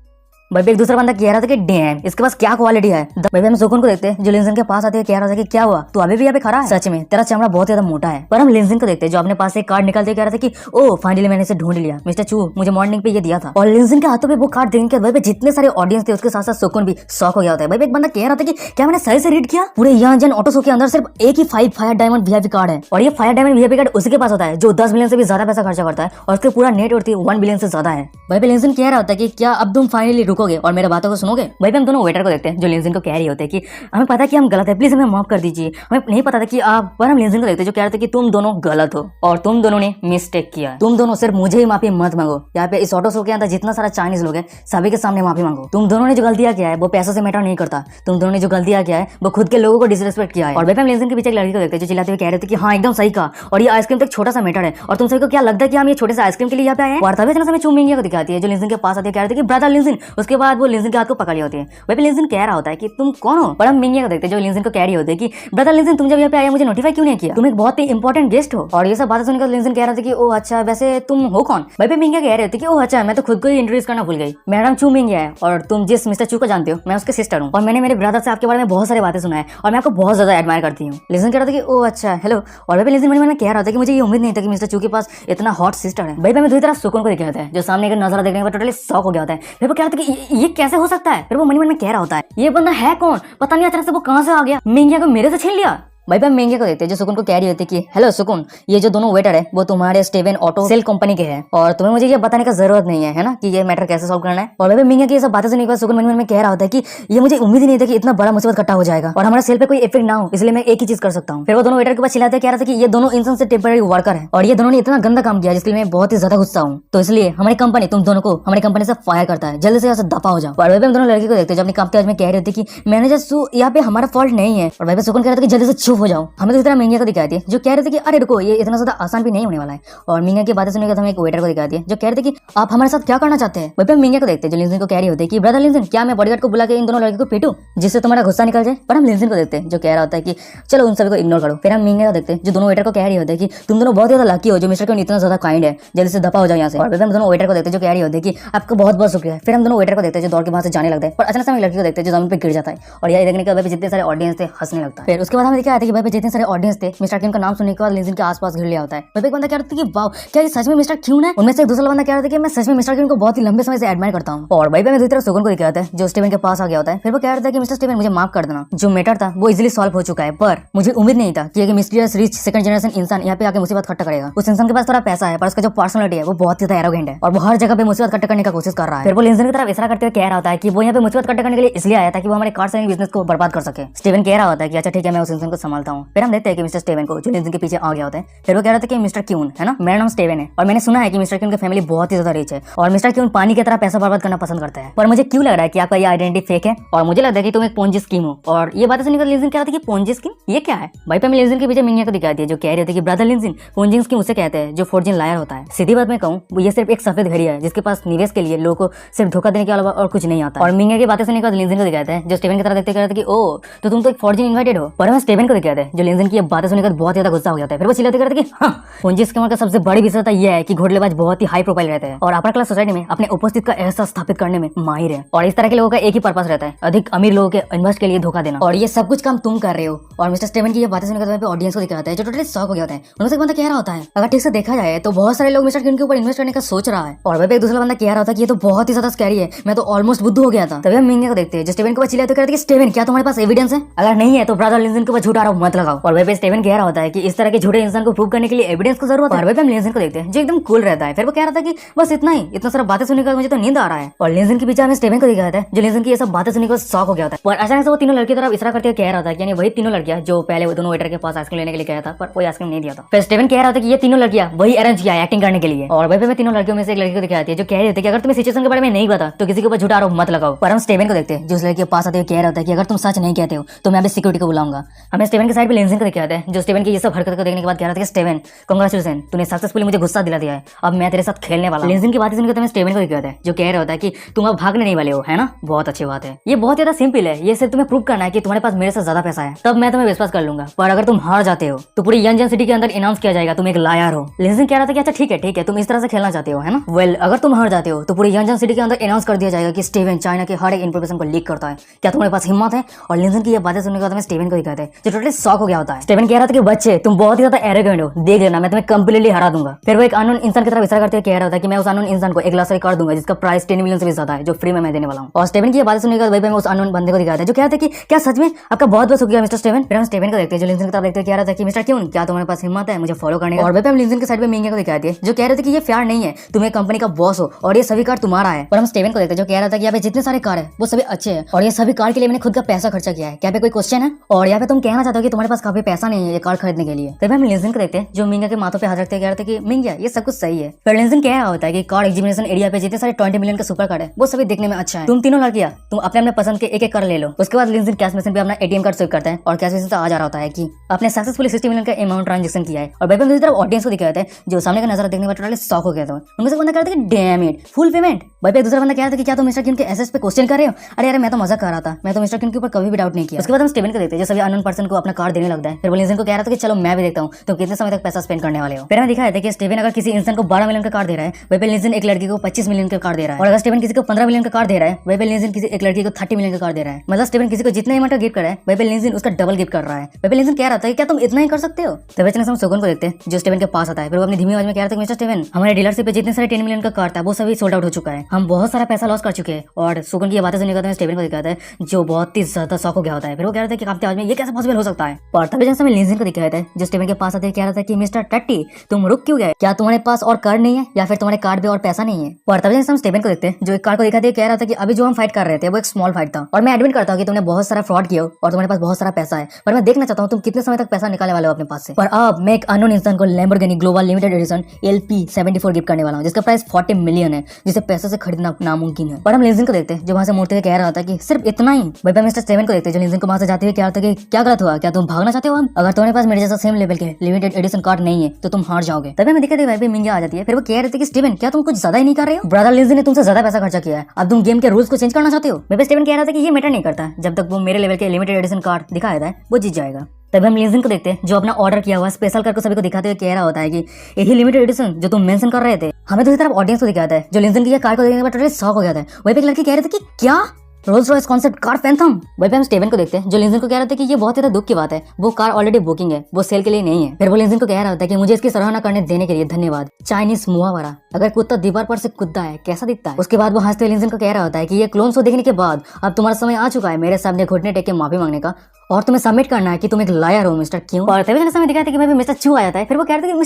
भाई एक दूसरा बंदा कह रहा था कि डैम इसके पास क्या क्वालिटी है। भाई हम सुकुन को देखते हैं जो लिंजिन के पास आते हैं कह रहा था कि क्या हुआ तू अभी भी यहाँ पे खड़ा है, सच में तेरा चमड़ा बहुत ज्यादा मोटा है। पर हम लिंजिन को देखते हैं जो अपने पास एक कार्ड निकालते कह रहा था कि ओ फाइनली मैंने इसे ढूंढ लिया, मिस्टर चू मुझे मॉर्निंग पे ये दिया था। और लिंजिन के हाथों पे वो कार्ड देखने के भाई जितने सारे ऑडियंस थे उसके साथ साथ सुकुन भी शॉक हो गया होता है। भाई एक बंदा कह रहा था कि क्या मैंने सही से रीड किया, पूरे यंजन ऑटो शो के अंदर सिर्फ एक ही 5 फायर डायमंड वीआईपी कार्ड है और ये फायर डायमंड वीआईपी कार्ड उसी के पास होता है जो 10 मिलियन से भी ज्यादा पैसा खर्चा करता है और उसके पूरा नेट वर्थ 1 बिलियन से ज्यादा है। भाई लिंजिन कह रहा होता है कि क्या अब तुम फाइनली रुकोगे और मेरे बातों को सुनोगे। वहीं पे हम दोनों वेटर को देखते हैं जो लिंजिन को कह रही होते हैं कि हमें पता है कि हम गलत है, प्लीज हमें माफ कर दीजिए, हमें नहीं पता था कि आप। पर हम लिंजिन को देखते हैं जो कह रहे थे कि तुम दोनों गलत हो और तुम दोनों ने मिस्टेक किया। तुम दोनों सिर्फ मुझे ही माफी मत मांगो, यहाँ पे इस ऑटो शो के अंदर जितना सारा चाइनीज लोग हैं सभी के सामने माफी मांगो। तुम दोनों ने जो गलतियां किया है वो पैसों से मैटर नहीं करता। तुम दोनों ने जो गलतियां किया है वो खुद के लोगों को डिसरिस्पेक्ट किया है। और वहीं पे हम लिंजिन के पीछे एक लड़की को देखते हैं जो चिल्लाते हुए कह रहे थे कि हाँ एकदम सही कहा, और ये आइसक्रीम तो एक छोटा सा मैटर है और तुम सभी को क्या लगता है कि हम ये छोटे से आइसक्रीम के लिए यहाँ पे आए हैं। और तभी अचानक हमें चूमिंगिया को दिखाती है जो लिंजिन के पास आती है, कह रहे थे कि ब्रदर लिंजिन। उसके बाद वो लिंजिन के हाथ को पकड़ ली होती है। वहीं पे लिंजिन कह रहा होता है कि तुम कौन हो। पर हम मिंगिया को देखते हैं जो लिंजिन को कह रही होती है कि ब्रदर लिंजिन तुम जब यहाँ पे आए मुझे नोटिफाई क्यों नहीं किया, तुम एक बहुत ही इंपॉर्टेंट गेस्ट हो। और ये सब बातें सुनकर लिंजिन कह रहा था कि ओ अच्छा वैसे तुम हो कौन। वहीं पे मिंगिया कह रहे थे कि ओ अच्छा मैं तो खुद को ही इंट्रोड्यूस करना भूल गई, मेडम चू मिंगिया है और तुम जिस मिस्टर चू को जानते हो मैं उसके सिस्टर हूँ और मैंने मेरे ब्रदर से आपके बारे में बहुत सारी बातें सुना है और मैं आपको बहुत ज्यादा एडमायर करती हूँ। लिंजिन कह रहा था कि ओ अच्छा हेलो। और वहीं पे लिंजिन मन में कह रहा था कि मुझे ये उम्मीद नहीं था कि मिस्टर चू के पास इतना हॉट सिस्टर है। वहीं पे मैं दूसरी तरफ सुकून को देख रहा था जो सामने का नजारा देखने के बाद टोटली शॉक हो गया होता है। फिर वो कह रहा था कि ये कैसे हो सकता है। फिर वो मन में कह रहा होता है ये बंदा है कौन, पता नहीं अचानक से वो कहां से आ गया, मिंगिया को मेरे से छीन लिया। भाई पे हम मेंगे को देखते हैं जो सुकून को कह रही होती है कि हेलो सुकून, ये जो दोनों वेटर है वो तुम्हारे स्टेवन ऑटो सेल कंपनी के हैं और तुम्हें मुझे ये बताने का जरूरत नहीं है ना कि ये मैटर कैसे सॉल्व करना है। और भाई मेंगे की ये सब बातें सुनने के बाद सुकून मन में कह रहा होता है कि ये मुझे उम्मीद ही नहीं था कि इतना बड़ा मुसीबत इकट्ठा हो जाएगा और हमारे सेल पे कोई इफेक्ट ना हो, इसलिए मैं एक ही चीज कर सकता हूँ। फिर वो दोनों वेटर के पास चिल्लाते कह रहा था कि ये दोनों इंसान से टेम्पररी वर्कर है और ये दोनों ने इतना गंदा काम किया जिसके लिए मैं बहुत ही ज्यादा गुस्सा हूँ, तो इसलिए हमारी कंपनी तुम दोनों को हमारी कंपनी से फायर करता है, जल्दी से यहाँ से दफा हो जाओ। और भाई हम दोनों लड़की को देखते हैं जो अपनी कांपते आवाज में कह रही होती कि मैनेजर सू यहाँ पे हमारा फॉल्ट नहीं है। और भाई सुकून कह रहा था कि जल्दी से चुप हो जाओ। हमें तो मिंगिया को दिखाई थी जो कह रहे थे कि अरे रुको ये इतना ज्यादा आसान भी नहीं होने वाला है। और मिंगिया की बातें सुनकर हमें एक वेटर को दिखाई थी जो कह रहे थे कि आप हमारे साथ क्या करना चाहते हैं। वहीं पे मिंगिया को देखते हैं जो लिंजिन को कह रही होती है कि ब्रदर लिंजिन क्या मैं बॉडीगार्ड को बुला के इन दोनों लड़कियों को पीटूं जिससे तुम्हारा गुस्सा निकल जाए। पर हम लिंजिन को देखते हैं जो कह रहा होता है कि चलो उन सभी को इग्नोर करो। फिर हम मिंगिया को देखते हैं जो दोनों वेटर को कह रही होती है कि तुम दोनों बहुत ज्यादा लकी हो जो मिस्टर क्यून इतना ज्यादा काइंड है, जल्दी से दफा हो जाओ यहाँ से। और हम दोनों वेटर को देखते हैं जो कह रही होती है कि आपका बहुत बहुत शुक्रिया। फिर हम दोनों वेटर को देखते हैं जो दौड़ के वहां से जाने लगता है। पर अचानक से हम लड़की को देखते हैं जो जमीन पे गिर जाता है और यह देखने के बाद जितने सारे ऑडियंस थे हंसने लगता है। फिर उसके बाद हमें देखा कि भाई पे जितने सारे ऑडियंस थे मिस्टर क्यून का नाम सुनने के बाद लिंजिन के आसपास घिर लिया होता है। वहीं एक बंदा कह रहा था कि वाओ क्या ये सच में मिस्टर क्यून है। उनमें से एक दूसरा बंदा कह रहा था कि मैं सच में मिस्टर क्यून को बहुत ही लंबे समय से एडमायर करता हूँ। और भाई मैं दूसरी तरफ सुकून को दिखा था जो स्टीवन के पास आ गया होता है। फिर वो कह रहा था कि मिस्टर स्टीवन मुझे माफ कर देना, जो मैटर था वो इजीली सॉल्व हो चुका है, पर मुझे उम्मीद नहीं था कि एक मिस्टीरियस रिच सेकंड जनरेशन इंसान यहाँ पे आके मुसीबत इकट्ठा करेगा। उस इंसान के पास थोड़ा पैसा है पर उसका जो पर्सनलिटी है वो बहुत ही एरोगेंट है और वो हर जगह पे मुसीबत इकट्ठा करने का कोशिश कर रहा है। फिर वो लिंजिन की तरफ इशारा करते हुए कह रहा होता है कि वो यहाँ पे मुसीबत इकट्ठा करने के लिए इसलिए आया था कि वो हमारे कार सेलिंग बिजनेस को बर्बाद कर सके। स्टीवन कह रहा होता है कि अच्छा ठीक है मैं उस इंसान को संभालता हूँ। फिर हम देखते हैं कि मिस्टर स्टीवन को जो लिंजिन के पीछे आ गया होता है। फिर वो कह रहा था कि मिस्टर क्यून है ना, मेरा नाम स्टीवन है और मैंने सुना है कि मिस्टर क्यून की फैमिली बहुत ही ज्यादा रिच है और मिस्टर क्यून पानी की तरह पैसा बर्बाद करना पसंद करता है। पर मुझे क्यों लग रहा है कि आपका ये आइडेंटिटी फेक है और मुझे लगता है कि तुम एक पोंजी स्कीम हो। और ये बातें सुनकर लिंजिन कह रहा था कि पोंजी स्कीम ये क्या है। भाई पे मैं लिंजिन के पीछे मिंगिया को दिखाती है जो कह रही थी कि ब्रदर लिंजिन पोंजी स्कीम उसे कहते हैं जो फोर्जिन लायर होता है। सीधी बात मैं कहूँ ये सिर्फ एक सफेद घड़ी है जिसके पास निवेश के लिए लोगों को सिर्फ धोखा देने के अलावा और कुछ नहीं आता। और मिंगिया की बातें सुनने के बाद लिंजिन को दिखाते हैं जो स्टीवन की तरह देखते कहते कि ओ तो तुम तो एक फोर्जिन इन्वाइटेड हो। पर मैं स्टीवन को दिखाते हैं जो लिंजिन की बातें सुनकर बहुत ज्यादा गुस्सा हो जाता है। फिर वो चिल्लाते कहते कि हाँ पोंजी स्कीम का सबसे बड़ी विशेषता यह है कि घोड़लेबाज बहुत ही हाई प्रोफाइल रहते हैं और अपर क्लास सोसाइटी में अपने उपस्थित का एहसास स्थापित करने में माहिर है। और इस तरह के लोगों का एक ही पर्पस रहता है अधिक अमीर लोगों के इन्वेस्ट के लिए धोखा देना। और ये सब कुछ काम तुम कर रहे हो। और मिस्टर स्टीवन की ये बातें सुनकर ऑडियंस को दिखाता है जो टोटली शॉक हो गया है। उनमें से एक बंदा कह रहा होता है अगर ठीक से देखा जाए तो बहुत सारे लोग मिस्टर क्यून के ऊपर इन्वेस्ट करने का सोच रहा है। और वही एक दूसरा बंदा कह रहा था कि ये तो बहुत ही ज्यादा स्कैरी है, मैं तो ऑलमोस्ट बुद्धू हो गया था। तभी हम मिंगिया को देखते हैं जो स्टीवन के ऊपर चिल्लाते कहते कि स्टीवन क्या तुम्हारे पास एविडेंस है, अगर नहीं है तो ब्रदर लिंजिन के ऊपर झूठा आरोप मत लगाओ। और वही स्टीवन कह रहा होता है कि इस तरह के झूठे इंसान को प्रूव करने के लिए एविडेंस की जरूरत है। और वही हम लिंजिन को देखते हैं जो एकदम कूल रहता है। फिर वो कह रहा था कि बस इतना ही, इतना सारा बातें सुनने का मुझे तो नींद आ रहा है। और लिंजिन के पीछे हमें स्टीवन को दिखाता है जो लिंजिन की ये सब बातें सुनने को शॉक हो गया था। और अचानक से वो तीनों लड़की तरफ इशारा करते कह रहा था कि यानी वही तीनों लड़कियां जो पहले दोनों वेटर के पास आइसक्रीम लेने के लिए गया था पर कोई आइसक्रीम नहीं दिया था। फिर स्टीवन कह रहा था कि ये तीनों लड़कियां वही अरेंज किया एक्टिंग करने के लिए। और वही पे मैं तीनों लड़कियों में से एक लड़की को दिखाती है जो कह रही थी कि अगर तुम्हें सिचुएशन के बारे में नहीं पता तो किसी के ऊपर झूठा आरोप मत लगाओ। पर हम स्टीवन को देखते हैं जो उस लड़की के पास आते हुए कह रहा होता है कि अगर तुम सच नहीं कहते हो तो मैं अभी सिक्योरिटी को बुलाऊंगा। हमें स्टीवन के साइड पे लिंजिन को दिखाते हैं जो स्टीवन की ये सब हरकत को देखने के बाद कह रहा था कि स्टीवन कांग्रेचुलेशन तूने सक्सेसफुली मुझे गुस्सा दिला दिया है, अब मैं तेरे साथ खेलने वाला। लिंजिन की बातें सुनकर हमें स्टीवन को दिखाता है जो कह रहा होता है कि तुम अब भागने नहीं वाले हो है ना, बहुत अच्छी बात है। ये बहुत ज्यादा सिंपल है, ये सिर्फ तुम्हें प्रूव करना है कि तुम्हारे पास मेरे से ज्यादा पैसा है तब मैं तुम्हें विश्वास कर लूंगा। पर अगर तुम हार जाते हो तो पूरी यंजन सिटी के अंदर अनाउंस किया जाएगा तुम एक लायर हो। लिंजिन कह रहा था कि अच्छा ठीक है तुम इस तरह से खेलना चाहते हो है ना। वेल अगर तुम हार जाते हो तो पूरी यंजन सिटी के अंदर अनाउंस कर दिया जाएगा कि स्टीवन चाइना के हर एक इन्फॉर्मेशन को लीक करता है, क्या तुम्हारे पास हिम्मत है। और लिंजिन की ये बातें सुनने के बाद हमें स्टीवन को दिखाते हैं जो टोटली शॉक हो गया होता है। स्टीवन कह रहा था कि बच्चे तुम बहुत ही ज्यादा एरोगेंट हो, देख लेना मैं तुम्हें कंप्लीटली हरा दूंगा। फिर वो एक अननोन इंसान की तरफ इशारा करते हुए कह रहा था कि मैं उस अननोन इंसान को एक ग्लास कर दूंगा जिसका प्राइस 10 मिलियन से भी ज्यादा है, जो फ्री में मैं देने वाला हूँ। और स्टीवन की ये बात सुनने के बाद वही पे मैं उस अननोन बंदे को दिखाया था जो कह रहा था कि क्या सच में आपका बहुत बहुत शुक्रिया मिस्टर स्टीवन। फिर हम स्टीवन को देखते हैं जो लिंसन की तरफ देखते हुए कह रहा था कि मिस्टर क्यों, क्या तुम्हारे पास हिम्मत है मुझे फॉलो करने का। और वही पे हम लिंसन के साइड में मिंगे को दिखाते हैं जो कह रहे थे कि ये फेयर नहीं है, तुम एक कंपनी का बॉस हो और ये सभी कार तुम्हारा है। और हम स्टीवन को देखते हैं जो कह रहा था कि यहाँ पे जितने सारे कार है वो सभी अच्छे हैं और ये सभी कार के लिए मैंने खुद का पैसा खर्चा किया है, क्या पे कोई क्वेश्चन है। और यहाँ पे तुम कहना चाहते हो कि तुम्हारे पास काफी पैसा नहीं है ये कार खरीदने के लिए। तभी हम लिंसन को देखते हैं जो मिंगा के माथों पे हाथ रखते कह रहे थे कि मिंगा ये सब कुछ सही है। पर लिंसन क्या होता है कि कार एग्जीबिशन एरिया पे जितने सारे 20 मिलियन के सुपर कार है वो सभी देखने में अच्छा है। तुम तीनों लड़कियां तुम अपने अपने पसंद के एक एक कार ले लो। उसके बाद लिंसन कैश मशीन पे अपना एटीएम कार्ड स्विप करता है और कैश मशीन से आ जा रहा होता है कि आपने सक्सेसफुली 60 मिलियन का अमाउंट ट्रांजेक्शन किया है। और दूसरी तरफ ऑडियंस को दिखाया था जो सामने का नजारा देखने पर टोटली शॉक हो गया था। उनमें से बंदा कह रहा था कि डैम इट फुल पेमेंट। भाई पे दूसरा बंदा कह रहा था कि क्या तुम मिस्टर किन के एसेट्स पे क्वेश्चन कर रहे हो। अरे यार मैं तो मजाक कर रहा था, मैं तो मिस्टर किन के ऊपर कभी भी डाउट नहीं किया। उसके बाद हम स्टीवन को देखते हैं जो सभी अननोन पर्सन को अपना कार देने लगता है। फिर वो लिंसन को कह रहा था कि चलो मैं भी देखता हूँ तुम कितने समय तक पैसा स्पेंड करने वाले हो। फिर हमें दिखाया था कि स्टीवन अगर किसी इंसान को 12 मिलियन का कार दे रहा है वही पे लिंसन एक लड़की को 25 मिलियन का कार दे रहा है। और अगर स्टीवन किसी को 15 मिलियन का कार दे रहा है वही पे लिंसन किसी एक लड़की को 30 मिलियन का कार दे रहा है। मतलब स्टीवन किसी को जितना अमाउंट का गिफ्ट कर रहा है वही पे लिंसन उसका डबल गिफ्ट कर रहा है। वही पे लिंसन कह रहा था कि क्या तुम इतना ही कर सकते हो। तब अचानक हम सुगन को देखते हैं जो स्टीवन के पास आता है। फिर वो अपनी धीमी आवाज में कह रहा था कि मिस्टर स्टीवन हमारे डीलरशिप पे जितने सारे 10 मिलियन का कार था वो सभी सोल्ड आउट हो चुका है, हम बहुत सारा पैसा लॉस कर चुके हैं। और सुगन की ये बातें सुनने के बाद स्टीवन को दिखाता है जो बहुत ही ज्यादा शॉक हो गया होता है। फिर वो कह रहा था कि कांपते आवाज में ये कैसे पॉसिबल हो सकता है। और तभी जैसे लिंसन को दिखाया था जो स्टीवन के पास आते कह रहा था कि मिस्टर टट्टी तुम रुक क्यों गए, क्या तुम्हारे पास और कार नहीं है या फिर तुम्हारे कार्ड पे और पैसा नहीं है। और तभी जैसे हम स्टीवन को देखते हैं जो एक कार को दिखाते कह रहा था कि अभी जो हम फाइट कर रहे थे वो एक स्मॉल फाइट था और मैं एडमिट करता हूँ कि तुमने बहुत सारा फ्रॉड किया और तुम्हारे पास बहुत सारा पैसा है, पर मैं देखना चाहता हूँ तुम कितने समय तक पैसा निकालने वाले हो अपने पास से। पर अब मैं एक अननोन इंसान को Lamborghini global limited edition LP74 gift करने वाला हूँ जिसका प्राइस 40 मिलियन है, जिसे पैसे से खरीदना नामुमकिन है। और हम लिंसन को देखते हैं जो वहां से मुड़ते हुए कह रहा था कि सिर्फ इतना ही। वही मिस्टर स्टीवन को देखते हैं जो लिंसन को वहां से जाते हुए कह रहा था कि क्या गलत हुआ, क्या तुम भागना चाहते हो। अगर तुम्हारे पास मेरे जैसा सेम लेवल के लिमिटेड एडिशन कार्ड नहीं है तो तुम हार जाओगे। तभी हमें दिक्कत है मिंगा आ जाती है। फिर वो कह रहे थे कि स्टीवन क्या तुम कुछ ज्यादा ही नहीं कर रहे हो, ब्रदर लिंसन ने तुमसे ज्यादा पैसा खर्चा किया है, अब तुम गेम के रूल्स को चेंज करना चाहते हो। वही स्टीवन कह रहा था कि ये मैटर नहीं करता, जब तक वो मेरे लेवल के लिमिटेड एडिशन कार्ड दिखाया था वो जीत जाएगा। तभी हम लिंसन को देखते हैं जो अपना ऑर्डर किया हुआ स्पेशल कार को सभी को दिखाते हुए कह रहा होता है कि यही लिमिटेड एडिशन जो तुम मेंशन कर रहे थे। हमें दूसरी तरफ ऑडियंस को दिखाता है जो लिंसन की कार को देखने के बाद टोटली शॉक हो गया था। वही पे एक लड़की कह रही थी कि क्या रोल्स रॉयस कॉन्सेप्ट कार फैंथम। वही पे हम स्टीवन को देखते हैं जो लिंसन को कह रहे थे कि ये बहुत ज्यादा दुख की बात है, वो कार ऑलरेडी बुकिंग है, वो सेल के लिए नहीं है। फिर वो लिंसन को कह रहा होता है कि मुझे इसकी सराहना करने देने के लिए धन्यवाद। चाइनीज मुहावरा अगर कुत्ता दीवार पर से कूदता है कैसा दिखता है। उसके बाद वो हंसते हुए लिंसन को कह रहा होता है कि ये क्लोन शो देखने के बाद अब तुम्हारा समय आ चुका है मेरे सामने घुटने टेक के माफी मांगने का और तुम्हें सबमिट करना है कि तुम एक लायर हो मिस्टर क्यों। और तभी समय दिखाया था कि मिस्टर चू आ जाता है। फिर वो कह रहे थे कि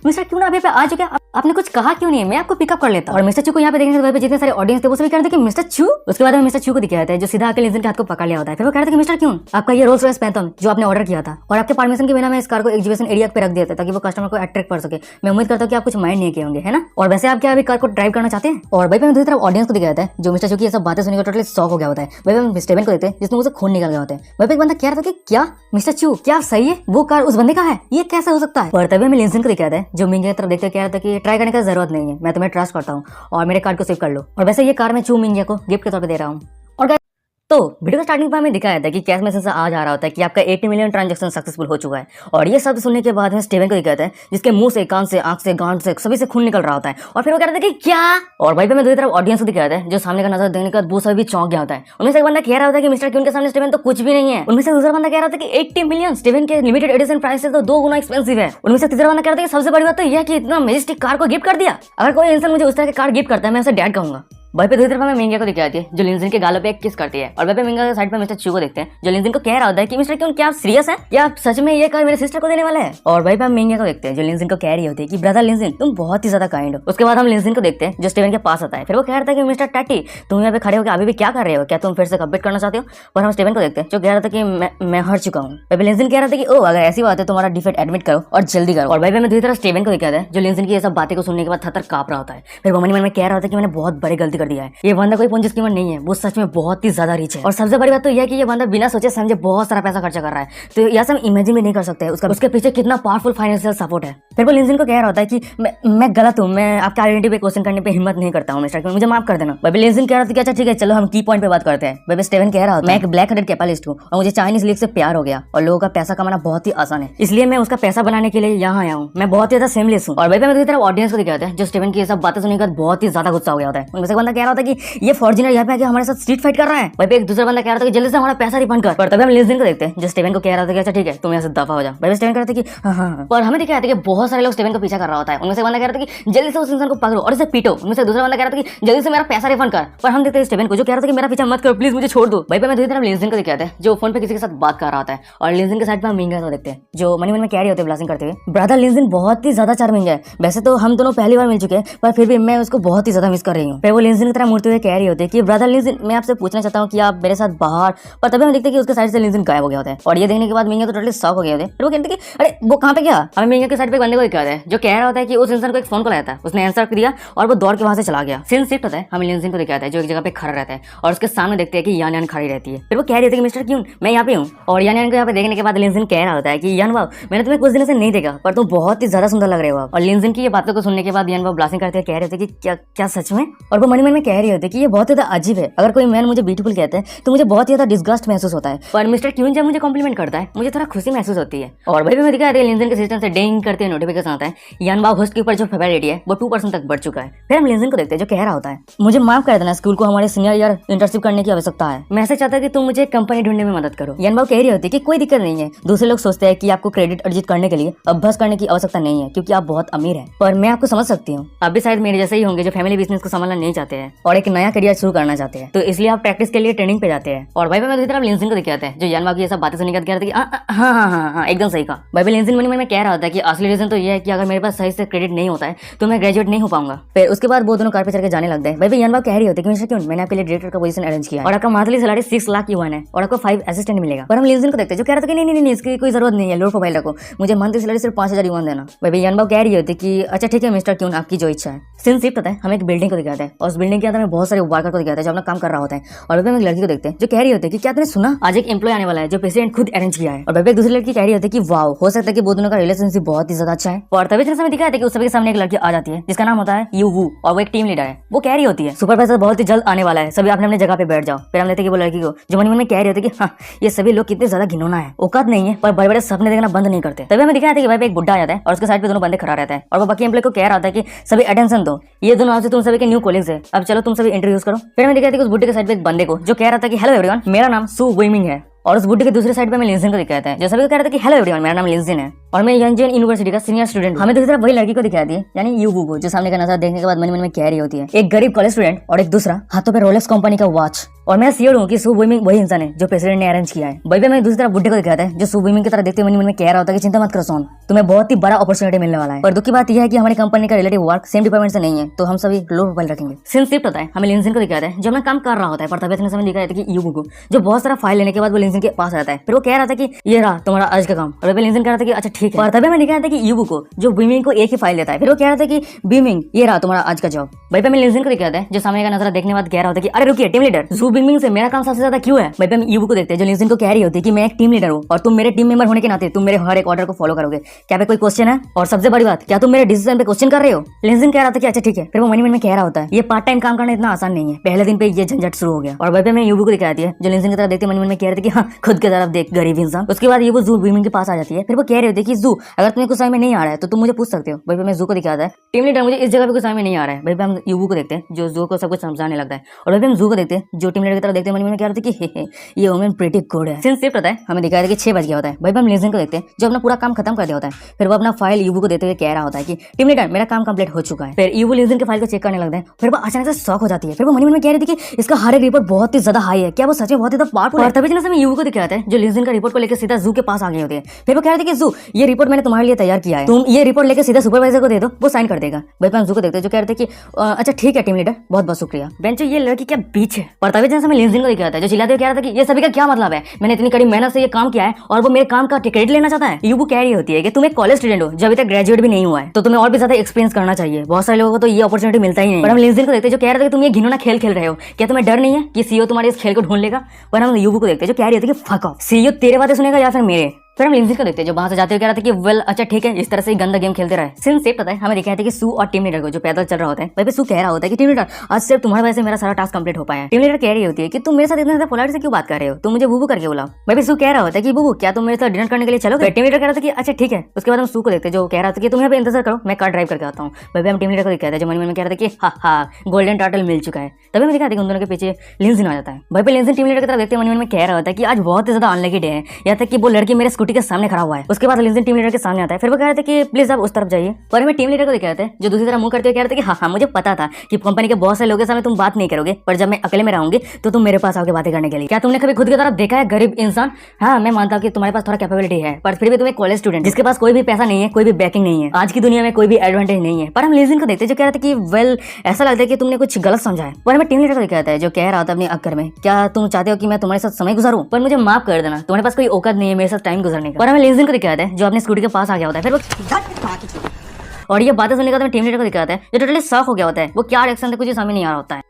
मिस्टर क्यों ना अभी पे आ चुके, आपने कुछ कहा क्यों नहीं है, मैं आपको पिकअप कर लेता। और मिस्टर चू को यहाँ पे देखने से जितने सारे ऑडियंस थे वो सभी कह रहे थे कि मिस्टर चू। उसके बाद मिस्टर चू को दिखाया था जो सीधा आके लिंसन के हाथ को पकड़ लिया होता है। फिर वो कह रहे थे कि मिस्टर क्यों आपका ये रोल्स रॉयस फैंथम जो आपने ऑर्डर किया था और आपके परमिशन के बिना मैं इस कार को एग्जीबिशन एरिया पे रख दिया था ताकि वो कस्टमर को अट्रैक्ट कर सके। मैं उम्मीद करता हूँ कि आप कुछ माइंड नहीं किए होंगे है ना। और वैसे आप क्या अभी कार को ड्राइव करना चाहते हैं। और भाई दूसरी तरफ ऑडियंस को दिखाया था जो मिस्टर चू की ये सब बातें सुनकर टोटली शॉक हो गया होता है। वही स्टीवन को देखते हैं जिसमें उसे खून निकल गया होता है। वही एक बंदा कह रहा था कि क्या मिस्टर चू क्या सही है वो कार उस बंदे का है, ये कैसे हो सकता है। और तभी हमें लिंसन को दिखाया था जो मिंगे की तरफ देखते कह रहा था कि ट्राई करने का जरूरत नहीं है, मैं तुम्हें ट्रस्ट करता हूँ और मेरे कार्ड को सेव कर लो। और वैसे ये कार मैं चू मिंगे को गिफ्ट के तौर पर दे रहा हूँ। और तो वीडियो के स्टार्टिंग पर हमें दिखाया था कि कैश मैसेज से आ जा रहा होता है कि आपका 80 मिलियन ट्रांजैक्शन सक्सेसफुल हो चुका है। और ये शब्द सुनने के बाद हमें स्टीवन को दिखाता है जिसके मुंह से, कान से, आंख से, गांड से सभी से खून निकल रहा होता है। और फिर वो कह रहा था कि क्या। और भाई मैं दूसरी तरफ ऑडियंस को दिखाता है जो सामने का नजर देखने के बाद वो सभी भी चौंक गया होता है। उनमें से एक बंदा कह रहा होता है कि मिस्टर क्यों के सामने स्टीवन तो कुछ भी नहीं है। उनमें से दूसरा बंदा कह रहा था कि 80 मिलियन स्टीवन के लिमिटेड एडिशन प्राइस से तो 2 गुना एक्सपेंसिव है। उनमें से तीसरा बंदा कह रहा था कि सबसे बड़ी बात तो यह कि इतना मैजेस्टिक कार को गिफ्ट कर दिया। अगर कोई इंसान मुझे उस तरह की कार गिफ्ट करता है मैं उसे डैड कहूंगा। वहीं पे दूसरी तरफ हमें मिंगा को दिखाती है जो लिंसन के गालों पे एक किस करती है। और वहीं पे मिंगा के साइड पे मिस्टर चू को देखते हैं जो लिंसन को कह रहा होता है कि मिस्टर क्यों क्या आप सीरियस हैं, क्या आप सच में ये कार मेरे सिस्टर को देने वाले हैं। और वहीं पे हम मिंगा को देखते हैं जो लिंसन को कह रही होती है कि ब्रदर लिंसन तुम बहुत ही ज्यादा काइंड हो। उसके बाद हम लिंसन को देखते हैं जो स्टीवन के पास आता है। फिर वो कह रहा था कि मिस्टर टट्टी तुम यहाँ पे खड़े होकर अभी भी क्या कर रहे हो, क्या तुम फिर से कम्पीट करना चाहते हो। और हम स्टीवन को देखते हैं जो कह रहा था कि मैं हार चुका हूँ। वहीं पे लिंसन कह रहा था कि ओ अगर ऐसी बात है तुम्हारा डिफेक्ट एडमिट करो और जल्दी करो। और वहीं पे मैं दूसरी तरफ स्टीवन को दिखाता है जो लिंसन की ये सब बातें को सुनने के बाद थर कांप रहा होता है। फिर वो मन में कह रहा होता है कि मैंने बहुत बड़ी गलती कर दिया है, ये बंदा कोई पुंज कीमत नहीं है, वो सच में बहुत ही ज्यादा रिच है। और सबसे बड़ी बात तो यह है कि ये बंदा बिना सोचे समझे बहुत सारा पैसा खर्चा कर रहा है। तो यहाँ से हम इमेजिन भी नहीं कर सकते उसके पीछे कितना पावरफुल फाइनेंशियल सपोर्ट है। फिर वो लिंजिन को कह रहा होता है कि मैं गलत हूँ, मैं आपके आइडेंटिटी पे क्वेश्चन करने पे हिम्मत नहीं करता हूँ मिस्टर क्यून, मुझे माफ कर देना। भाई लिंजिन कह रहा था कि अच्छा ठीक है चलो हम की पॉइंट पे बात करते हैं। भाई स्टीवन कह रहा होता है मैं एक ब्लैक हेडेड कैपिटलिस्ट हूँ और मुझे चाइनीज लीग से प्यार हो गया और लोगों का पैसा कमाना बहुत ही आसान है, इसलिए मैं उसका पैसा बनाने के लिए यहाँ आया हूँ। मैं बहुत ही ज्यादा सेमलेस हूँ। और भाई मैं तरफ ऑडियंस को दिखाते हैं जो स्टीवन की ये सब बातें सुनकर बहुत ही ज्यादा गुस्सा हो गया होता है। उनमें से बंदा कह रहा था कि ये फॉर्च्यूनर यहाँ पे आके हमारे साथ स्ट्रीट फाइट कर रहा है। भाई एक दूसरा बंदा कह रहा था कि जल्दी से हमारा पैसा रिफंड कर। पर तभी हम लिंजिन को देखते हैं जो स्टीवन को कह रहा था कि अच्छा ठीक है तुम यहाँ से दफा हो जाओ। भाई स्टीवन कह रहा था कि हाँ। पर हमें दिखाया था कि बहुत सारे लोग स्टीवन को पीछा कर रहा होता है। उनमें से बंदा कह रहा था कि जल्दी से उस इंसान को पकड़ो और इसे पीटो। उनमें से दूसरा बंदा कह रहा था कि जल्दी से मेरा पैसा रिफंड कर। पर हम देखते हैं स्टीवन को जो कह रहा था कि मेरा पीछा मत करो प्लीज, मुझे छोड़ दो। भाई मैं दूसरी तरफ लिंजिन को दिखाते हैं जो फोन पे किसी के साथ बात कर रहा होता है और लिंजिन के साइड पे हम मिंगा को देखते हैं जो मनी मन में कैरी होते हैं ब्लास्टिंग करते हुए। ब्रदर लिंजिन बहुत ही ज्यादा चार्मिंग है। वैसे तो हम दोनों पहली बार मिल चुके हैं पर फिर भी मैं उसको बहुत ही ज्यादा मिस कर रही हूँ। फिर वो लिंजिन की तरह मुड़ते हुए कह रही होती है कि ब्रदर लिंजिन मैं आपसे पूछना चाहता हूँ कि आप मेरे साथ बाहर। पर तभी हम देखते हैं कि उसके साइड से लिंजिन गायब हो गया होता है और ये देखने के बाद मिंगा तो टोटली शॉक हो गया होता है। फिर वो कहते हैं कि अरे वो कहाँ पे गया। हमें मिंगा के साइड पे बंदे को दिखाता है जो कह रहा होता है कि उस इंसान को एक फोन कॉल आया था, उसने आंसर दिया और वो दौड़ के वहां से चला गया। सीन शिफ्ट होता है, हमें लिंजिन को दिखाता है जो एक जगह पे खड़ा रहता है और उसके सामने देखते हैं कि यान यान खड़ी रहती है। फिर वो कह रही थी कि मिस्टर क्यून मैं यहाँ पे हूँ। और यान यान को यहाँ पे देखने के बाद लिंजिन कह रहा होता है कि यान बाब मैंने तुम्हें कुछ दिनों से नहीं देखा पर तुम बहुत ही ज्यादा सुंदर लग रहे हो। और लिंजिन की ये बातों को सुनने के बाद यान बाब ब्लास्टिंग करते कह रहे थे कि क्या सच में। और वो मन में कह रही होती है कि ये बहुत ज्यादा अजीब है, अगर कोई मैन मुझे ब्यूटीफुल कहते हैं तो मुझे बहुत ज्यादा डिस्गस्ट महसूस होता है, पर मिस्टर क्यून जब मुझे कॉम्प्लीमेंट करता है मुझे थोड़ा खुशी महसूस होती है। और भाई मैं दिखा लिंजिन के सिस्टम से डिंग करते हुए नोटिफिकेशन आता है यान बाब होस्ट के ऊपर जो फेवरेट है वो 2% तक बढ़ चुका है। फिर हम लिंजिन को देखते हैं जो कह रहा होता है मुझे माफ कर देना, स्कूल को हमारे सीनियर ईयर इंटर्नशिप करने की आवश्यकता है, मैं ऐसे चाहता कि तुम मुझे कंपनी ढूंढने में मदद करो। यान बाब कह रही होती है कि कोई दिक्कत नहीं है, दूसरे लोग सोचते हैं कि आपको क्रेडिट अर्जित करने के लिए अभ्यास करने की आवश्यकता नहीं है क्योंकि आप बहुत अमीर हैं, पर मैं आपको समझ सकती हूँ आप भी शायद मेरे जैसे ही होंगे जो फैमिली बिजनेस को संभालना नहीं चाहते हैं और एक नया करियर शुरू करना चाहते हैं, तो इसलिए आप प्रैक्टिस के लिए ट्रेनिंग पे जाते हैं। और भाई मैं दूसरी तरफ लिंजिन को दिखाते हैं जो यान बाब की ये सब बातें सुनकर कह रहा था कि हाँ एकदम सही कहा। भाई लिंजिन मन में कह रहा था कि असली रीजन तो ये है कि अगर मेरे पास सही से क्रेडिट नहीं होता है तो मैं ग्रेजुएट नहीं हो पाऊंगा। फिर उसके बाद वो दोनों कार पे चढ़ के जाने लगते हैं। भाई यान बाब कह रही होती है कि मिस्टर क्यून मैंने आपके लिए डायरेक्टर का पोजीशन अरेंज किया है और आपका मंथली सैलरी 6 लाख युआन है और आपको 5 असिस्टेंट मिलेगा। पर हम लिंजिन को देखते हैं जो कह रहा था कि नहीं इसकी कोई जरूरत नहीं है, लो प्रोफाइल रखो, मुझे मंथली सैलरी सिर्फ 5000 युआन देना। भाई यान बाब कह रही होती है कि अच्छा ठीक है मिस्टर क्यून आपकी जो इच्छा है। सीन शिफ्ट होता है, हमें एक बिल्डिंग को दिखाता है और उस बिल्डिंग के अंदर में बहुत सारे वर्कर को दिखाता है जो अपना काम कर रहा होता है। और भाई हम एक लड़की को देखते हैं जो कह रही होती है कि क्या तुमने सुना आज एक एम्प्लॉय आने वाला है जो प्रेसिडेंट खुद अरेंज किया है। और भाई दूसरी लड़की कह रही होती है कि वाओ हो सकता है कि वो दोनों का रिलेशनशिप बहुत ही ज्यादा अच्छा है। और तभी समय दिखाया था कि उस सभी के सामने एक लड़की आ जाती है जिसका नाम होता है यू वू और वो एक टीम लीडर है। वो कह रही होती है सुपरवाइजर बहुत ही जल्द आने वाला है, सभी अपने अपने जगह पे बैठ जाओ। फिर हम लेते कि वो लड़की को जो मन में कह रही होती है कि हाँ ये सभी लोग कितने ज्यादा घिनौना है, औकात नहीं है पर बड़े बड़े सपने देखना बंद नहीं करते। तभी हमें दिखाया था कि भाई एक बुड्ढा आ जाता है और उसके साइड पे दोनों बंदे खड़ा रहता है और वो बाकी एम्प्लॉय को कह रहा था कि सभी अटेंशन दो, ये दोनों आपसे तुम सभी के न्यू कॉलीग्स है, अब चलो तुम सभी इंटरव्यूज करो। फिर हमें दिखाया था कि उस बुड्ढे के साइड पे एक बंदे को जो कह रहा था कि हेलो एवरीवन मेरा नाम सू विमिंग है। और उस बुड्ढे के दूसरे साइड पे मैं लिंजिन को दिखाता है जो सभी को कह रहा था कि हेलो एवरीवन मेरा नाम लिंजिन है और मैं यंगजेन यूनिवर्सिटी का सीनियर स्टूडेंट। हमें दूसरी तरफ वही लड़की को दिखाती है यानी यू वू को जो सामने का नजारा देखने के बाद मन में कह रही होती है एक गरीब कॉलेज स्टूडेंट और एक दूसरा हाथों पे रोलेक्स कंपनी का वॉच। और मैं श्योर हूँ कि सू विमिंग वही इंसान है जो प्रेसिडेंट ने अरेंज किया है। भाई मैं दूसरी तरफ बुड्ढे को दिखाता है जो सू विमिंग की तरह देखते मन में कह रहा होता है कि चिंता मत करो सोन, तुम्हें बहुत ही बड़ा अपॉर्चुनिटी मिलने वाला है। पर दुख की बात यह है कि हमारी कंपनी का रिलेटिव वर्क सेम डिपार्टमेंट से नहीं है तो हम सभी लो प्रोफाइल रखेंगे। सीन शिफ्ट होता है, हमें लिंजिन को दिखाता है जो अपना काम कर रहा होता है पर तभी इतने समय दिखाया था कि यू को जो बहुत सारा फाइल लेने के बाद वो लिंजिन के पास आता है। फिर वो कह रहा था कि ये रहा तुम्हारा आज का काम और भाई लिंजिन कह रहा था कि अच्छा ठीक है। और तभी मैं दिखाया था कि यू को जो बीमिंग को एक ही फाइल देता है। फिर वो कह रहा था कि बीमिंग ये रहा तुम्हारा आज का जॉब। भाई मैं लिंजिन को दिखाता है जो सामने का नजर देखने के बाद कह रहा होता है कि अरे रुकिए टीम लीडर जू बीमिंग से मेरा काम सबसे ज्यादा क्यों है। भाई मैं यू को देखते हैं जो लिंजिन को कह रही होती है कि मैं एक टीम लीडर हूँ और तुम मेरे टीम मेंबर होने के नाते तुम मेरे हर एक ऑर्डर को फॉलो करोगे, क्या पे कोई क्वेश्चन है और सबसे बड़ी बात क्या तुम मेरे डिसीजन पे क्वेश्चन कर रहे हो। लिंजिन कह रहा था कि अच्छा ठीक है। फिर वो मन में कह रहा होता है ये पार्ट टाइम काम करना इतना आसान नहीं है, पहले दिन पे ये झंझट शुरू हो गया। और भाई मैं यू को दिखाती है जो लिंजिन की तरफ देखते मन में कह रहे थे कि हाँ खुद की तरफ देख गरीब इंसान। उसके बाद ये वो जू बीमिंग के पास आ जाती है। फिर वो कह रहे होते कि जू अगर तुम्हें कुछ समय में नहीं आ रहा है तो तुम मुझे पूछ सकते हो। भाई मैं जू को दिखाता है टीम लीडर मुझे इस जगह पे कुछ समय में नहीं आ रहा है। भाई हम यू को देखते हैं जो जू को सब कुछ समझाने लगता है। और भाई हम जू को देखते हैं जो टीम लीडर की तरफ देखते हैं मन में कह रहे थे कि ये वुमेन प्रीटी गुड है। सीन शिफ्ट होता है, हमें दिखाया था कि 6 बज गया होता है। भाई हम लिंजिन को देखते हैं जो अपना पूरा काम खत्म कर दिया होता है। फिर वो अपना फाइल यूबू को देते हुए कह रहा होता है कि टीम लीडर मेरा काम कंप्लीट हो चुका है। फिर यूबू लिंजिन के फाइल को चेक करने लगता है। फिर वो अचानक से शॉक हो जाती है। फिर वो मन में कह रही थी कि इसका हर एक रिपोर्ट बहुत ही ज्यादा हाई है, क्या वो सच में बहुत ही पावरफुल है। तभी जैसे यूबू को दिखाते हैं जो लिंजिन का रिपोर्ट को लेकर सीधा जू के पास आ गए होते हैं। फिर वो कह रहे थे कि जू ये रिपोर्ट मैंने तुम्हारे लिए तैयार किया है, तुम ये रिपोर्ट लेकर सीधा सुपरवाइजर को दे दो, वो साइन कर देगा। भाई हम जू को देखते हैं जो कह रहे थे कि अच्छा ठीक है टीम लीडर बहुत बहुत शुक्रिया। बेंचो ये लड़की क्या बीच है। पर तभी जैसे मैं लिंजिन को दिखाता है जो चिल्लाते हुए कह रहा था कि ये सभी का क्या मतलब है, मैंने इतनी कड़ी मेहनत से ये काम किया है और वो मेरे काम का क्रेडिट लेना चाहता है। यूबू कह रही होती है कि तुम एक कॉलेज स्टूडेंट हो जो अभी तक ग्रेजुएट भी नहीं हुआ है तो तुम्हें और भी ज्यादा एक्सपीरियंस करना चाहिए, बहुत सारे लोगों को तो ये अपॉर्चुनिटी मिलता ही नहीं। पर हम लिंजिन को देखते हैं जो कह रहे थे कि तुम ये घिनौना खेल खेल रहे हो, क्या तुम्हें डर नहीं है कि सीईओ तुम्हारे इस खेल को ढूंढ लेगा। पर हम यूबू को देखते हैं जो कह रही होती है कि फक ऑफ, सीईओ तेरे बातें सुनेगा या फिर मेरे। फिर हम लिंजिन को देखते हैं जो वहां से जाते हुए कह रहा था कि वेल अच्छा ठीक है, इस तरह से गंदा गेम खेलते रहे। सीन सेफ पता है हमें दिखाया था कि सू और टीम लीडर को जो पैदल चल रहा होता है, वहीं पे सू कह रहा होता है कि टीम लीडर आज सिर्फ तुम्हारी वजह से मेरा सारा टास्क कंप्लीट हो पाया। टीम लीडर कह रही होती है कि तुम मेरे साथ इतना ज्यादा पोलाइट से क्यों बात कर रहे हो, तुम मुझे बुबू करके बोला। वहीं पे सू कह रहा होता है कि बुबू क्या तुम मेरे साथ डिनर करने के लिए चलोगे। टीम लीडर कह रहा था कि अच्छा ठीक है। उसके बाद हम सू को देखते हैं जो कह रहा था कि तुम यहाँ पे इंतजार करो, मैं कार ड्राइव करके आता हूँ। वहीं पे हम टीम लीडर को दिखाते हैं जो मन में कह रहा था कि हाँ गोल्डन टाइटल मिल चुका है। तभी हमें दिखाते हैं कि उन दोनों के पीछे लिंजिन आ जाता है। वहीं पे लिंजिन टीम लीडर की तरफ देखते मन में कह रहा होता है कि आज बहुत ही ज्यादा अनलकी डे है, यहाँ तक कि वो लड़की मेरे स्कूटी के सामने खड़ा हुआ है। उसके बाद लिंजिन टीम लीडर के सामने आता है, फिर वो कह रहे थे कि प्लीज आप उस तरफ जाइए। और हमें टीम लीडर को दिखाते हैं जो दूसरी तरफ मुंह करते हुए कह रहे थे कि हाँ मुझे पता था कि कंपनी के बहुत सारे लोगों के सामने तुम बात नहीं करोगे, पर जब मैं अकेले में रहूंगी तो तुम मेरे पास आओगे बातें करने के लिए। क्या तुमने कभी खुद की तरफ देखा है गरीब इंसान? हाँ मैं मानता हूँ कि तुम्हारे पास थोड़ा कैपेबिलिटी है, पर फिर भी तुम एक कॉलेज स्टूडेंट जिसके पास कोई भी पैसा नहीं है, कोई भी बैकिंग नहीं है, आज की दुनिया में कोई भी एडवांटेज नहीं है। पर हम लिंजिन को देखते हैं जो कह रहे थे कि वेल ऐसा लगता है कि तुमने कुछ गलत समझा है। पर हमें टीम लीडर को दिखाता है जो कह रहा था अपने अक्कर में, क्या तुम चाहते हो कि मैं तुम्हारे साथ समय गुजारूं, पर मुझे माफ कर देना, तुम्हारे पास कोई औकात नहीं है मेरे साथ टाइम गुजरने का। और हमें लिंजिन को दिखाता है जो अपने स्कूटी के पास आ गया होता है, फिर वो और ये बातें सुनने का तो टीम लीडर को दिखाता है जो टोटली शॉक हो गया होता है। वो क्या रिएक्शन थे कुछ समझ नहीं आ रहा होता है।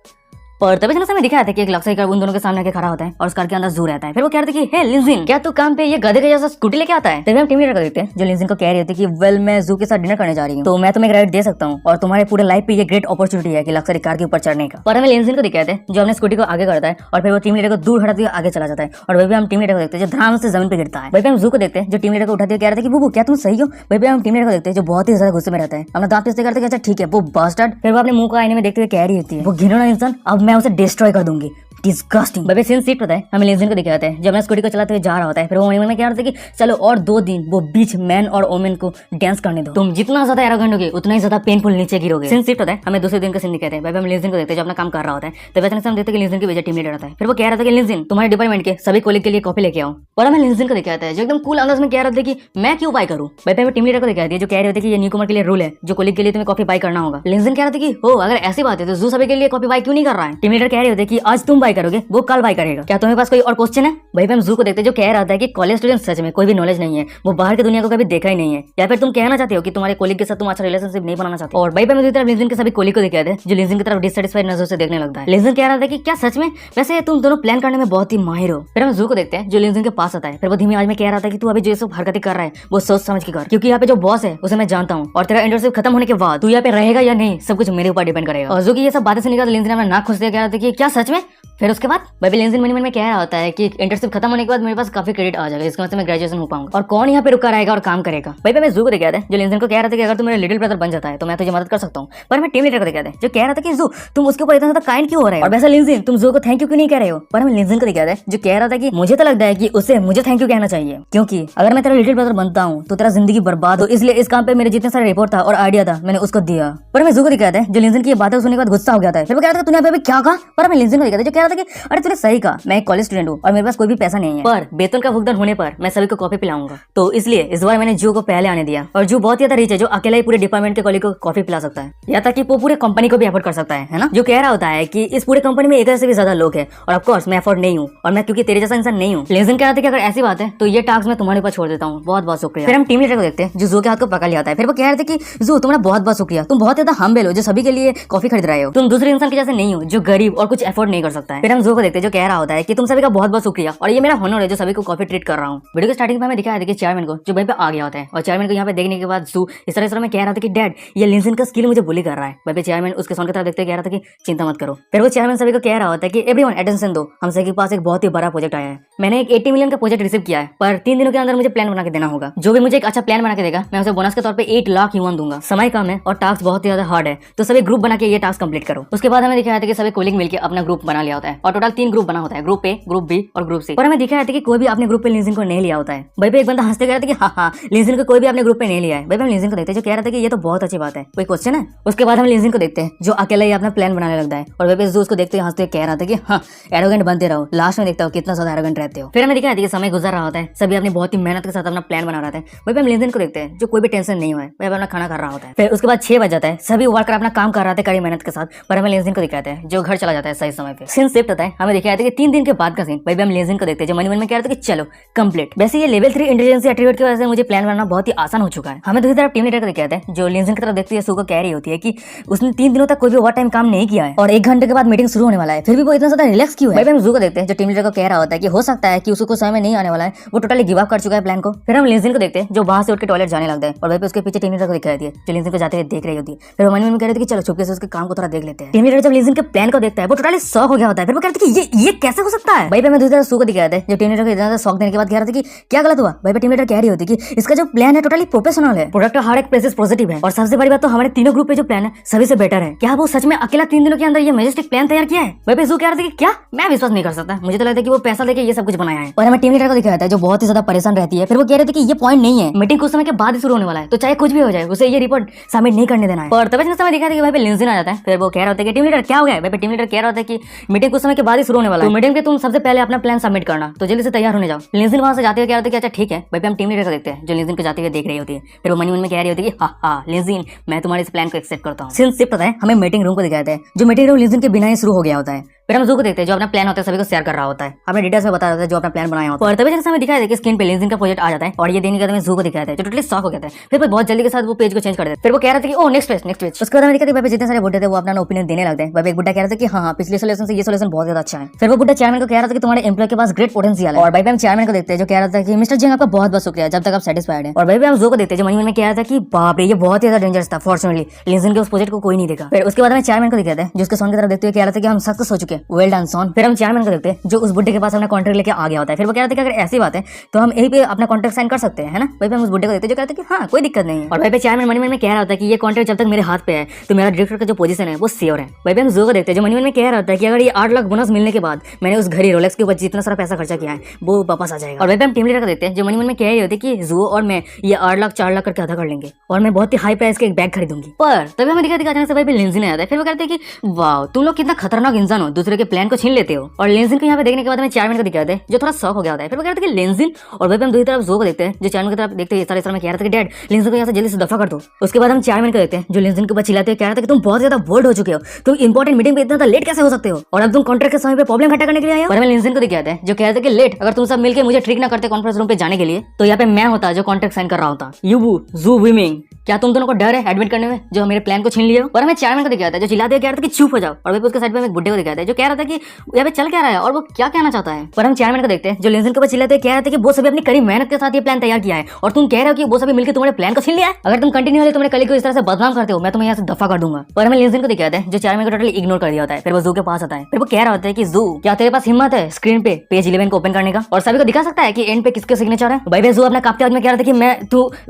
पर तभी हमें दिखाया था कि एक लक्ष्य कार उन दोनों के सामने आके खड़ा होता है और उस कार के अंदर जू रहता है। फिर वो कह रहे थे कि हे लिंजिन क्या तू काम पे ये गधे के जैसा स्कूटी लेके आता है। तभी हम टीम लीडर को देखते हैं जो लिंजिन को कह रही होती है कि वेल मैं जू के साथ डिनर करने जा रही हूँ, तो मैं तुम्हें एक राइड दे सकता हूँ और तुम्हारे पूरे लाइफ पे ये ग्रेट अपॉर्चुनिटी है कि लक्ष्य कार के ऊपर चढ़ने का। पर हमें लिंजिन को दिखाते हैं जो अपने स्कूटी को आगे करता है और फिर वो टीम लीडर को दूर हटाते हुए आगे चला जाता है। और वही हम टीम लीडर को देखते हैं जो ध्यान से जमीन पे गिरता है। वही हम जू को देखते हैं जो टीम लीडर को उठाते हुए कह रहे थे कि बुबू क्या तुम सही हो। वही हम टीम लीडर को देखते हैं जो बहुत ही ज्यादा गुस्से में रहता है, अपना दांत पीसते करते अच्छा ठीक है वो बास्टर्ड। फिर वो अपने मुंह को आईने में देखते हुए कह रही होती है वो घिनौना इंसान, अब मैं उसे डिस्ट्रॉय कर दूंगी। डिस्गस्टिंग। बेबी सीन सीट पता है हमें लिंजिन को दिखाते हैं जब मैं स्कूटी को चलाते हुए जा रहा होता है। फिर वो मन में क्या होता है कि चलो और 2 दिन वो बीच मैन और वोमेन को डांस करने दो, तुम जितना ज्यादा एरोगेंट होगे उतना ही ज्यादा पेनफुल नीचे गिरोगे। सीन सीट पता है हमें दूसरे दिन का सीन दिखाते हैं। बेबी हम लिंजिन को देखते हैं जो अपना काम कर रहा होता है, तो अचानक से हम देखते हैं कि लिंजिन की वजह टीम लीडर आता है। फिर वो कह रहा था कि लिंजिन तुम्हारे डिपार्टमेंट के सभी कोलिग के लिए कॉपी लेके आओ। और हमें लिंजिन को दिखाता है जो एकदम कूल अंदाज में कह रहा था कि मैं क्यों बाय करूं। बेबी हमें टीम लीडर को दिखाती है जो कह रहे होते कि ये न्यू कमर के लिए रूल है जो कोलिग के लिए तुम्हें कॉपी बाय करना होगा। लिंजिन कह रहा था कि हो अगर ऐसी बात है तो जू सभी के लिए कॉपी बाय क्यों नहीं कर रहा है। टीम लीडर कह रहे होते कि आज तुम बाय करोगे वो कल बाय करेगा, क्या तुम्हारे पास कोई और क्वेश्चन है। वहीं पे हम जू को देखते हैं जो कह रहा था कि कॉलेज स्टूडेंट सच में कोई भी नॉलेज नहीं है, वो बाहर की दुनिया को कभी देखा ही नहीं है, या फिर तुम कहना चाहते हो कि तुम्हारे कोलिग के साथ तुम अच्छा रिलेशनशिप नहीं बनाना चाहते। और वहीं पे मुझे तरफ लिंजिन के सभी कोलिग को दिखाते हैं जो लिंजिन की तरफ डिससेटिस्फाइड नजर से देखने लगता है। लिंजिन कह रहा था कि क्या सच में, वैसे तुम दोनों प्लान करने में बहुत ही माहिर हो। फिर हम जू को देखते हैं जो लिंजिन के पास आता है। फिर वो धीमी आवाज में कह रहा था कि तू अभी जो सब हरकतें कर रहा है वो सोच समझ के कर, क्योंकि यहाँ पे जो बॉस है उसे मैं जानता हूँ और तेरा इंटर्नशिप खत्म होने के बाद तू यहाँ पे रहेगा या नहीं सब कुछ मेरे ऊपर डिपेंड करेगा। और जू की ये सब बातें सुनकर लिंजिन अपना नाक खुश कह रहा था कि क्या सच में। फिर उसके बाद बेबी लिंजिन मन में कह रहा होता है कि इंटर्नशिप खत्म होने के बाद मेरे पास काफी क्रेडिट आ जाएगा, इसके मतलब मैं ग्रेजुएशन हो पाऊंगा और कौन यहाँ पे रुका रहेगा और काम करेगा। भाई मैं जू को दिखाया था जो लिंजिन को कह रहा था कि अगर तू मेरा लिटिल ब्रदर बन जाता है तो मैं तुझे मदद कर सकता हूँ। पर मैं टीम लीडर को दिखाया था जो कह रहा था कि जू तुम उसके ऊपर इतना ज्यादा काइंड क्यों हो रहे हो और वैसा लिंजिन तुम जू को थैंक यू क्यों नहीं कह रहे हो। पर मैं लिंजिन को दिखाया था जो कह रहा था कि मुझे तो लगता है कि उसे मुझे थैंक यू कहना चाहिए, क्योंकि अगर मैं तेरा लिटिल ब्रदर बनता हूँ तो तेरा जिंदगी बर्बाद हो, इसलिए इस काम पे मेरे जितने सारे रिपोर्ट था और आइडिया था मैंने उसको दिया। पर मैं जू को दिखाया था जो लिंजिन की बातें सुनने के बाद गुस्सा हो गया था। फिर वो कह रहा था तूने अभी क्या कहा। पर मैं लिंजिन को दिखाया था जो कह रहा था कि अरे तूने सही कहा, मैं एक कॉलेज स्टूडेंट हूँ और मेरे पास कोई भी पैसा नहीं है, पर वेतन का भुगतान होने पर मैं सभी को कॉफी पिलाऊंगा, तो इसलिए इस बार मैंने जू को पहले आने दिया। और जू बहुत ज्यादा रिच है जो अकेला ही पूरे डिपार्टमेंट के कॉलेज को कॉफी पिला सकता है, या तक कि वो पूरे कंपनी को भी अफोर्ड कर सकता है ना। जो कह रहा होता है कि इस पूरे कंपनी में 1000 से भी ज्यादा लोग हैं और ऑफकोर्स मैं अफोर्ड नहीं हूँ और मैं क्योंकि तेरे जैसा इंसान नहीं हूँ। लिंजिन कह रहा था कि अगर ऐसी बात है तो ये टास्क मैं तुम्हारे ऊपर छोड़ देता हूँ, बहुत बहुत शुक्रिया। फिर हम टीम लीडर को देखते हैं जो जू के हाथ को पकड़ लिया है। फिर वो कह रहे थे कि जू तुम्हारा बहुत बहुत शुक्रिया, तुम बहुत ज्यादा हम्बल हो जो सभी के लिए कॉफी खरीद रहे हो, तुम दूसरे इंसान के जैसे नहीं हो जो गरीब और कुछ अफोर्ड नहीं कर सकता है। फिर हम जू को देखते हैं जो कह रहा होता है कि तुम सभी का बहुत बहुत शुक्रिया और ये मेरा हॉनर है जो सभी को कॉफी ट्रीट कर रहा हूँ। वीडियो के स्टार्टिंग में हमें दिखाया था कि चेयरमैन को जो वहीं पे आ गया होता है और चेयरमैन को यहाँ पे देखने के बाद जू इस तरह में कह रहा था कि डैड ये लिंजिन का स्किल मुझे बुली कर रहा है। वहीं पे चेयरमैन उसके सोन की तरफ देखते कह रहा था कि चिंता मत करो। फिर वो चेयरमैन सभी को कह रहा होता है कि एवरीवन अटेंशन दो, हम सभी के पास एक बहुत ही बड़ा प्रोजेक्ट आया है, मैंने एक 80 मिलियन का प्रोजेक्ट रिसीव किया है, पर 3 दिनों के अंदर मुझे प्लान बना के देना होगा। जो भी मुझे एक अच्छा प्लान बना के देगा मैं उसे बोनस के तौर पर 8 लाख यून दूंगा। समय कम है और टास्क बहुत ही ज्यादा हार्ड है, तो सभी ग्रुप बना के ये टास्क कंप्लीट करो। उसके बाद हमें दिखाया था कि सभी कोलिग मिलकर अपना ग्रुप बना लिया होता है और टोटल 3 ग्रुप बना होता है, ग्रुप ए, ग्रुप बी और ग्रुप सी। और हमें दिखाया था कि कोई भी अपने ग्रुप पे लिंजिन को नहीं लिया होता है। भाई पे एक बंदा हंसते कह रहा था कि हाँ लिंजिन को कोई भी अपने ग्रुप पे नहीं लिया है। भाई हम लिंजिन को देखते हैं जो कह रहा था कि ये तो बहुत अच्छी बात है, कोई क्वेश्चन है। उसके बाद हम लिंजिन को देखते हैं जो अकेला ही अपना प्लान बनाने लगता है और भाई उसको देखते हुए हंसते कह रहा था कि हाँ एरोगेंट बनते रहो, लास्ट में देखता हो कितना ज्यादा एरोगेंट रहते हो। फिर हमें दिखाया था कि समय गुजर रहा होता है, सभी अपनी बहुत ही मेहनत के साथ अपना प्लान बना रहा है। भाई हम लिंजिन को देखते हैं जो कोई भी टेंशन नहीं हुआ है, भाई अपना खाना खा रहा होता है। फिर उसके बाद 6 बज जाता है, सभी वर्कर अपना काम कर रहे थे कड़ी मेहनत के साथ। पर हमें लिंजिन को दिखाते हैं जो घर चला जाता है सही समय पे। सीन शिफ्ट होता है, हमें दिखाया था कि 3 दिन के बाद का सीन। भाई हम लेजिन को देखते हैं जो मन में कह रहा था कि चलो कंप्लीट। वैसे ये लेवल 3 इंटेलिजेंस एट्रीब्यूट की वजह से मुझे प्लान बनाना बहुत ही आसान हो चुका है। हमें दूसरी तरफ टीम लीडर को दिखाया था जो लेजिन की तरफ देखते हुए सू को कह रही होती है कि उसने 3 दिनों तक कोई भी ओवर टाइम काम नहीं किया है और 1 घंटे के बाद मीटिंग शुरू होने वाला है, फिर भी वो इतना ज्यादा रिलैक्स क्यों है। भाई हम जू को देखते हैं जो टीम लीडर को कह रहा होता है कि हो सकता है कि उसको समय में नहीं आने वाला है, वो टोटली गिव अप कर चुका है प्लान को। फिर हम लेजिन को देखते हैं जो वहां से उठ के टॉयलेट जाने लगता है और वहीं पे उसके पीछे टीम लीडर को दिखाई दी है जो लेजिन को जाते हुए देख रही होती है। फिर वो मन में कह रही थी कि चलो चुपके से उसके काम को थोड़ा देख लेते हैं। टीम लीडर जब लेजिन के प्लान को देखता है वो टोटली शॉक हो गया होता है। फिर वो कहते हैं कि ये कैसे हो सकता है। भाई पे मैं दूसरी तरफ सू को दिखाया था जो टीम लीडर को इतना ज्यादा शॉक देने के बाद कह रहा था कि क्या गलत हुआ। भाई पे टीम लीडर कह रही होती कि इसका जो प्लान है टोटली प्रोफेशनल है, प्रोडक्ट हर एक प्लेसेस पॉजिटिव है और सबसे बड़ी बात तो हमारे तीनों ग्रुप पे जो प्लान है सभी से बेटर है। क्या वो सच में अकेला 3 दिनों के अंदर ये मैजेस्टिक प्लान तैयार किया है। भाई पे सू कह रहा था कि क्या, मैं विश्वास नहीं कर सकता, मुझे तो लगता है कि वो पैसा देके ये सब कुछ बनाया है। और हमें टीम लीडर को दिखाया था जो बहुत ही ज्यादा परेशान रहती है। फिर वो कह रहे थे कि ये पॉइंट नहीं है, मीटिंग कुछ समय के बाद ही शुरू होने वाला है, तो चाहे कुछ भी हो जाए उसे ये रिपोर्ट सबमिट नहीं करने देना है। और तब समय दिखा था कि भाई पे लिंजिन आ जाता है। फिर वो कह रहा होता है कि टीम लीडर क्या हो गया। भाई पे टीम लीडर कह रहा होता है कि मीटिंग कुछ समय के बाद ही शुरू होने वाला है, तो मीटिंग पे तुम सबसे पहले अपना प्लान सबमिट करना, तो जल्दी से तैयार होने जाओ। लिंजिन वहां से जाते हुए कह रहा था कि अच्छा ठीक है। भाई पे हम टीम लीडर को देखते हैं जो लिंजिन को जाते हुए देख रही होती है। फिर वो मन में कह रही होती है कि हाँ लिंजिन, मैं तुम्हारे इस प्लान को एक्सेप्ट करता हूँ। सीन शिफ्ट होता है, हमें मीटिंग रूम को दिखाते हैं जो मीटिंग रूम लिंजिन के बिना ही शुरू हो गया होता है। फिर हम जू को देखते हैं जो अपना प्लान होता है सभी को शेयर कर रहा होता है, हमें डिटेल्स में बता रहा है जो अपना प्लान बनाया होता है। और तभी जैसे हमें दिखाया था कि स्क्रीन पे लेजिन का प्रोजेक्ट आ जाता है और ये देने के बाद हमें जू को दिखाया था जो टोटली शॉक हो गया था। फिर बहुत जल्दी के साथ वो पेज को चेंज कर देते। फिर वो कह रहा था कि ओ नेक्स्ट पेज। उसके बाद हमें दिखाते हैं जितने सारे बुड्ढे थे वो अपना ओपिनियन देने लगते हैं। भाई एक बुड्ढा कह रहा था कि हाँ पिछले सोल्यूशन से ये सोल्यूशन बहुत ज्यादा अच्छा है। फिर वो बुड्ढा चेयरमैन को कह रहा था कि तुम्हारे एम्प्लॉय के पास ग्रेट पोटेंशियल है। और भाई हम चेयरमैन को देखते हैं जो कह रहा था कि मिस्टर जिंग आपका बहुत बहुत शुक्रिया जब तक आप सेटिस्फाइड है। और भाई हम जू को देखते हैं जो मन में कह रहा था कि बाप रे ये बहुत ही ज्यादा डेंजरस था, फॉर्चुनेटली लेजिन के उस प्रोजेक्ट को कोई नहीं देखा। फिर उसके बाद हमें चेयरमैन को दिखाते हैं जो उसके सोन की तरफ देखते हुए कह रहा था कि हम सक्सेस हो चुके, वेल डन सोन। फिर हम चेयरमैन को देखते हैं जो उस बुड्ढे के पास अपना कॉन्ट्रैक्ट लेके आ गया होता है। फिर वो कह रहा था कि अगर ऐसी बात है तो हम यहीं पे अपना कॉन्ट्रैक्ट साइन कर सकते हैं, है ना। भाई हम उस बुड्ढे को देखते हैं जो कहते हैं कि हाँ कोई दिक्कत नहीं है। और भाई पे चेयरमैन मनी में कह रहा होता है कि ये कॉन्ट्रैक्ट जब तक मेरे हाथ पे है तो मेरा डायरेक्टर का जो पोजीशन है वो श्योर है। भाई हम जू को देखते हैं जो मनी में कह रहा होता है कि अगर ये 8 लाख बोनस मिलने के बाद मैंने उस घड़ी रोलेक्स के ऊपर जितना सारा पैसा खर्चा किया है वो वापस आ जाएगा। और भाई हम टीम लीडर को देखते हैं जो मनी में कह रही होती है कि जू और मैं ये 8 लाख 4 लाख करके आधा कर लेंगे और मैं बहुत ही हाई प्राइस के एक बैग खरीदूंगी। पर तभी हमें दिखा अचानक से भाई लिंजिन आ जाता है। फिर वो कहते हैं कि वाह तुम लोग कितना खतरनाक इंसान हो, दूसरे के प्लान को छीन लेते हो। और लिंजिन को यहाँ पे देखने के बाद हमें चेयरमैन को दिखाते हैं जो थोड़ा शॉक हो गया होता है। फिर वो कहते हैं कि लेंजिन, और भाई हम दूसरी तरफ जू को देखते हैं जो चेयरमैन की तरफ देखते हैं इस तरह में कह रहा था कि डैड लेंजिन को यहाँ से जल्दी से दफा कर दो। उसके बाद हम चेयरमैन को देखते हैं जो लेंजिन के ऊपर चिल्लाते हुए कह रहा था कि तुम बहुत ज्यादा बोल्ड हो चुके हो, तुम इंपॉर्टेंट मीटिंग पे इतना लेट कैसे हो सकते हो और अब तुम कॉन्ट्रैक्ट के समय पे प्रॉब्लम इकट्ठा करने के लिए आए हो। और हमें लेंजिन को दिखाते हैं जो कह रहा था कि लेट, अगर तुम सब मिलकर मुझे ट्रिक ना करते कॉन्फ्रेंस रूम पे जाने के लिए तो यहाँ पे मैं होता जो कॉन्ट्रैक्ट साइन कर रहा होता। यू जू विमिंग, क्या तुम दोनों को डर है एडमिट करने में जो मेरे प्लान को छीन लिया हो। और हमें चेयरमैन को दिखाता है जो चिल्लाते हुए कह रहा था कि चुप हो जाओ। और उसके साइड में एक बुड्ढे को दिखाता है जो कह रहा था कि यहाँ पे चल क्या रहा है और वो क्या कहना चाहता है। पर हम चेयरमैन को देखते हैं जो लेंजिन के ऊपर चिल्लाते हुए कह रहा था कि वो सभी अपनी कड़ी मेहनत के साथ ये प्लान तैयार किया है और तुम कह रहे हो कि वो सभी मिलकर तुम्हारे प्लान को छीन लिया है। अगर तुम कंटिन्यूअसली तुम्हारे कलीग को इस तरह से बदनाम करते हो मैं तुम्हें यहाँ से दफा कर दूंगा। और हमें लेंजिन को दिखाते हैं जो चेयरमैन को टोटली इग्नोर कर दिया होता है। फिर वो जू के पास आता है। फिर वो कह रहा होता है कि जू क्या तेरे पास हिम्मत है स्क्रीन पे पेज 11 को ओपन करने का और सभी को दिखा सकता है कि एंड पे किसके सिग्नेचर है। भाई जू अपना कांपते आदमी कह रहा था कि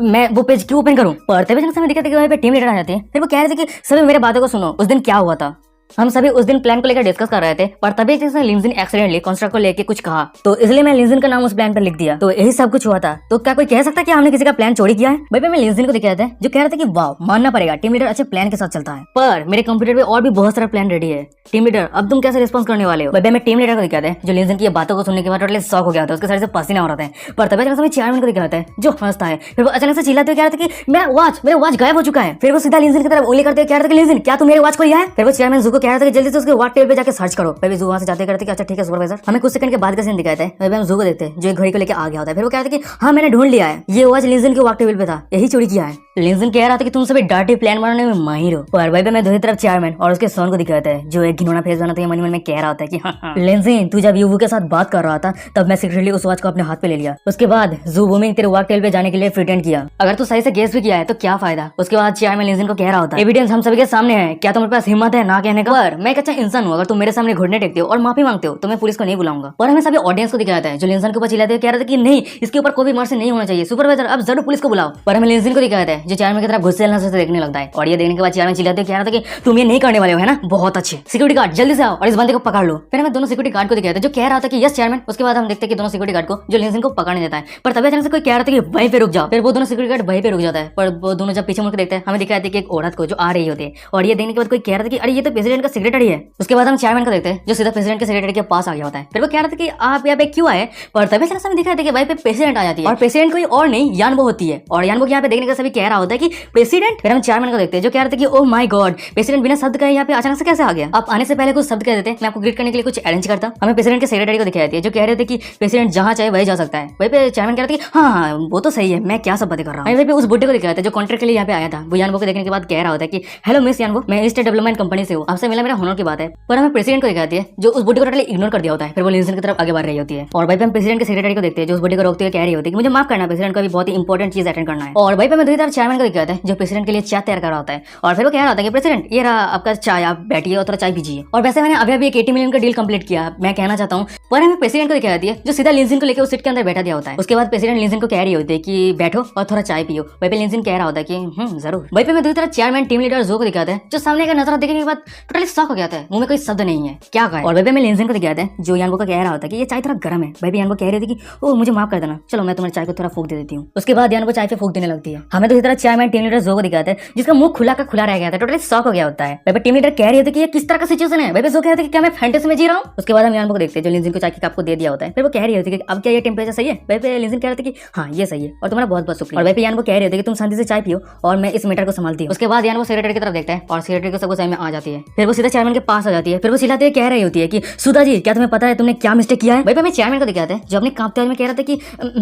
मैं वो पेज क्यों ओपन करूं। पर तभी समय दिखाते कि भाई पे टीम लीडर आ जाती है। फिर वो कह रहे थे कि सभी मेरे बातों को सुनो, उस दिन क्या हुआ था। हम सभी उस दिन प्लान को लेकर डिस्कस कर रहे थे पर तभी जिसने लिंजिन एक्सीडेंटली कॉन्ट्रैक्ट को लेके कुछ कहा तो इसलिए मैं लिंजिन का नाम उस प्लान पर लिख दिया, तो यही सब कुछ हुआ था। तो क्या कोई कह सकता है कि हमने किसी का प्लान चोरी किया है। भाई मैं लिंजिन को दिखाया था जो कह रहा था कि वाह मानना पड़ेगा टीम लीडर अच्छे प्लान के साथ चलता है, पर मेरे कंप्यूटर पे और भी बहुत सारा प्लान रेडी है। टीम लीडर अब तुम कैसे रिस्पॉन्स करने वाले हो। भाई मैं टीम लीडर को दिखाते हैं जो लिंजिन की बातों को सुनने के बाद टोटली शॉक हो गया था, उसके साइड से पसीना हो रहा था। पर तभी अचानक चेयरमैन को दिखाता है जो हंसता है। फिर वो अचानक से चिल्लाते हुए कह रहा था कि मेरा वॉच गायब हो चुका है। फिर वो सीधा लिंजिन की तरफ उंगली करते हुए कह रहा था कि लिंजिन क्या तुम मेरे वॉच को लिया है। फिर वो चेयरमैन जू को कह रहा था कि जल्दी से उसके वॉच टेबल पे जाके सर्च करो। भाई जू वहां से जाते करते कि अच्छा ठीक है सुपरवाइजर। हमें कुछ सेकंड के बाद का सीन दिखाते हैं। भाई हम जू को देखते हैं जो एक घड़ी को लेकर आ गया होता है। फिर वो कहता है कि हाँ मैंने ढूंढ लिया है, ये वॉच लिंजिन के वॉच टेबल पे था, यही चोरी किया है। लिंजिन कह रहा था कि तुम सभी डर्टी प्लान बनाने में माहिर हो। पर भाई मैं दूसरी तरफ चेयरमैन और उसके सोन को दिखाता है जो एक घिनौना फेस बनाते हैं मन में कह रहा होता है कि हाँ लिंजिन तू जब यूवू के साथ बात कर रहा था तब मैं सीक्रेटली उस वॉच को अपने हाथ पे ले लिया। उसके बाद जू वूमिंग तेरे वॉच टेबल पे जाने के लिए प्रिटेंड किया। अगर तू सही से गेस भी किया है तो क्या फायदा। उसके बाद चेयरमैन लिंजिन को कह रहा होता है एविडेंस हम सभी के सामने है, क्या तुम्हारे पास हिम्मत है ना कहने का। पर मैं एक अच्छा इंसान हूँ, अगर तुम मेरे सामने घुटने टेकते हो और माफी मांगते हो तो मैं पुलिस को नहीं बुलाऊंगा। और हमें सभी ऑडियंस को दिखाता है जो लिंजिन के ऊपर चिल्लाते हुए कह रहा था कि नहीं इसके ऊपर कोई भी मर्सी नहीं होना चाहिए, सुपरवाइजर अब जरूर पुलिस को बुलाओ। पर हमें लिंजिन को दिखाता है जो चेयरमैन की तरफ गुस्से से देखने लगता है। और ये देखने के बाद चेयरमैन चिल्लाते हुए कह रहा था कि तुम ये नहीं करने वाले हो है ना, बहुत अच्छे। सिक्योरिटी गार्ड जल्दी से आओ और इस बंदे को पकड़ लो। फिर हमें दोनों सिक्योरिटी गार्ड को दिखाते हैं जो कह रहा था कि यस चेयरमैन। उसके बाद हम देखते हैं कि दोनों सिक्योरिटी गार्ड को जो लिंजिन को पकड़ने देता है। पर तभी अचानक से कोई कह रहा था कि वहीं पे रुक जाओ। फिर वो दोनों सिक्योरिटी गार्ड वहीं पे रुक जाता है। पर वो दोनों जब पीछे मुड़कर देखते हैं हमें दिखाते हैं कि एक औरत को जो आ रही होती है। और ये देखने के बाद कोई कह रहा था कि अरे ये तो पिछले प्रेसिडेंट का सेक्रेटरी है। उसके बाद हम चेयरमैन को देखते हैं जो सीधा प्रेसिडेंट के सेक्रेटरी के पास आ गया होता है। फिर वो कह रहा था कि आप यहाँ पे क्यों आए, पर तभी से दिखा था कि भाई पे प्रेसिडेंट आ जाती है और प्रेसिडेंट कोई और नहीं यानबो होती है और यानबो यहाँ पे देखने का सभी कह रहा होता है कि प्रेसिडेंट। फिर हम चेयरमैन को देखते हैं जो कह रहा था कि ओ माय गॉड प्रेसिडेंट बिना शब्द कहे यहाँ पे अचानक से कैसे आ गया। आप आने से पहले कुछ शब्द कह देते, मैं आपको ग्रीट करने के लिए कुछ अरेंज करता। हमें प्रेसिडेंट के सेक्रेटरी को दिखाई जाती है जो कह रहे थे कि प्रेसिडेंट जहां चाहे वही जा सकता है। वही पे चेयरमैन कह रहा था कि हाँ वो तो सही है, मैं क्या सब बातें कर रहा हूँ। वही पे उस बुड्ढे को दिखाया था जो कॉन्ट्रैक्ट के लिए यहाँ पे आया था। वो यानबो को देखने के बाद कह रहा होता है कि हेलो मिस यानबो, मैं ईस्ट डेवलपमेंट कंपनी से हूँ, आपसे मिला मेरा होनर की बात है। पर हमें प्रेसिडेंट को दिखाती है जो उस बुड्ढे को टोटली इग्नोर कर दिया होता है। फिर वो लिंसन की तरफ आगे बढ़ रही होती है और वही पे हम प्रेसिडेंट के सेक्रेटरी को देखते हैं जो उस बुड्ढे को रोकते हुए कह रही होती है कि मुझे माफ करना, प्रेसिडेंट को भी बहुत ही इंपॉर्टेंट चीज अटेंड करना है। और वही पे मैं दूसरी तरफ चेयरमैन को दिखाता है जो प्रेसिडेंट के लिए चाय तैयार कर रहा होता है और फिर वो कह रहा होता है कि प्रेसिडेंट ये रहा आपका चाय, आप बैठिए और थोड़ा चाय पीजिए। और वैसे मैंने अभी 80 मिलियन का डील कंप्लीट किया, मैं कहना चाहता हूँ। पर हमें प्रेसिडेंट को दिखाई जाती है जो सीधा लिंसन को लेकर उस सीट के अंदर बैठा दिया होता है। उसके बाद प्रेसिडेंट लिंसन को कह रही होती है कि बैठो और थोड़ा चाय पियो। वही पे लिंसन कह रहा होता है कि जरूर। वही पे मैं दूसरी तरफ चेयरमैन टीम लीडर जो को दिखाता है जो सामने का नजर देखने के बाद टोटली शॉक हो गया था, मुंह में कोई शब्द नहीं है, क्या कहा। और वही पे मैं लिंसन को दिखाता है जो यानबो का कह रहा होता है कि ये चाय थोड़ा गर्म है। वही पे यानबो कह रही थी कि ओ मुझे माफ कर देना, चलो मैं तुम्हारी चाय को थोड़ा फूंक दे देती हूँ। उसके बाद यानबो चाय पे फूंक देने लगती है। हमें दूसरी तरफ चेयरमैन टीम लीडर जो को दिखाते हैं जिसका मुंह खुला का खुला रह गया था, टोटली शॉक हो गया होता है। वही पे टीम लीडर कह रही होती है कि ये किस तरह का सिचुएशन है। वही पे जो कह रहे थे कि क्या मैं फैंटेसी में जी रहा हूँ। उसके बाद हम यानबो को देखते हैं जो लिंसन को चाय के कप को दे दिया होता है। फिर वो कह रही होती है कि अब क्या ये टेम्परेचर सही है। वही पे लिंसन कह रहे थे कि हाँ ये सही है और तुम्हारा बहुत बहुत शुक्रिया। और वही पे यानबो कह रहे थे कि तुम शांति से चाय पियो और मैं इस मैटर को संभालती हूँ। उसके बाद यानबो सेक्रेटरी की तरफ देखता है और सेक्रेटरी को सब कुछ में आ जाती है। फिर वो सीधा चेयरमैन के पास आ जाती है। फिर वो चिल्लाते कह रही होती है कि सुधा जी क्या तुम्हें पता है तुमने क्या मिस्टेक किया है। वही पे हमें चेयरमैन को दिखाते हैं जो अपने कांपते हुए में कह रहा था कि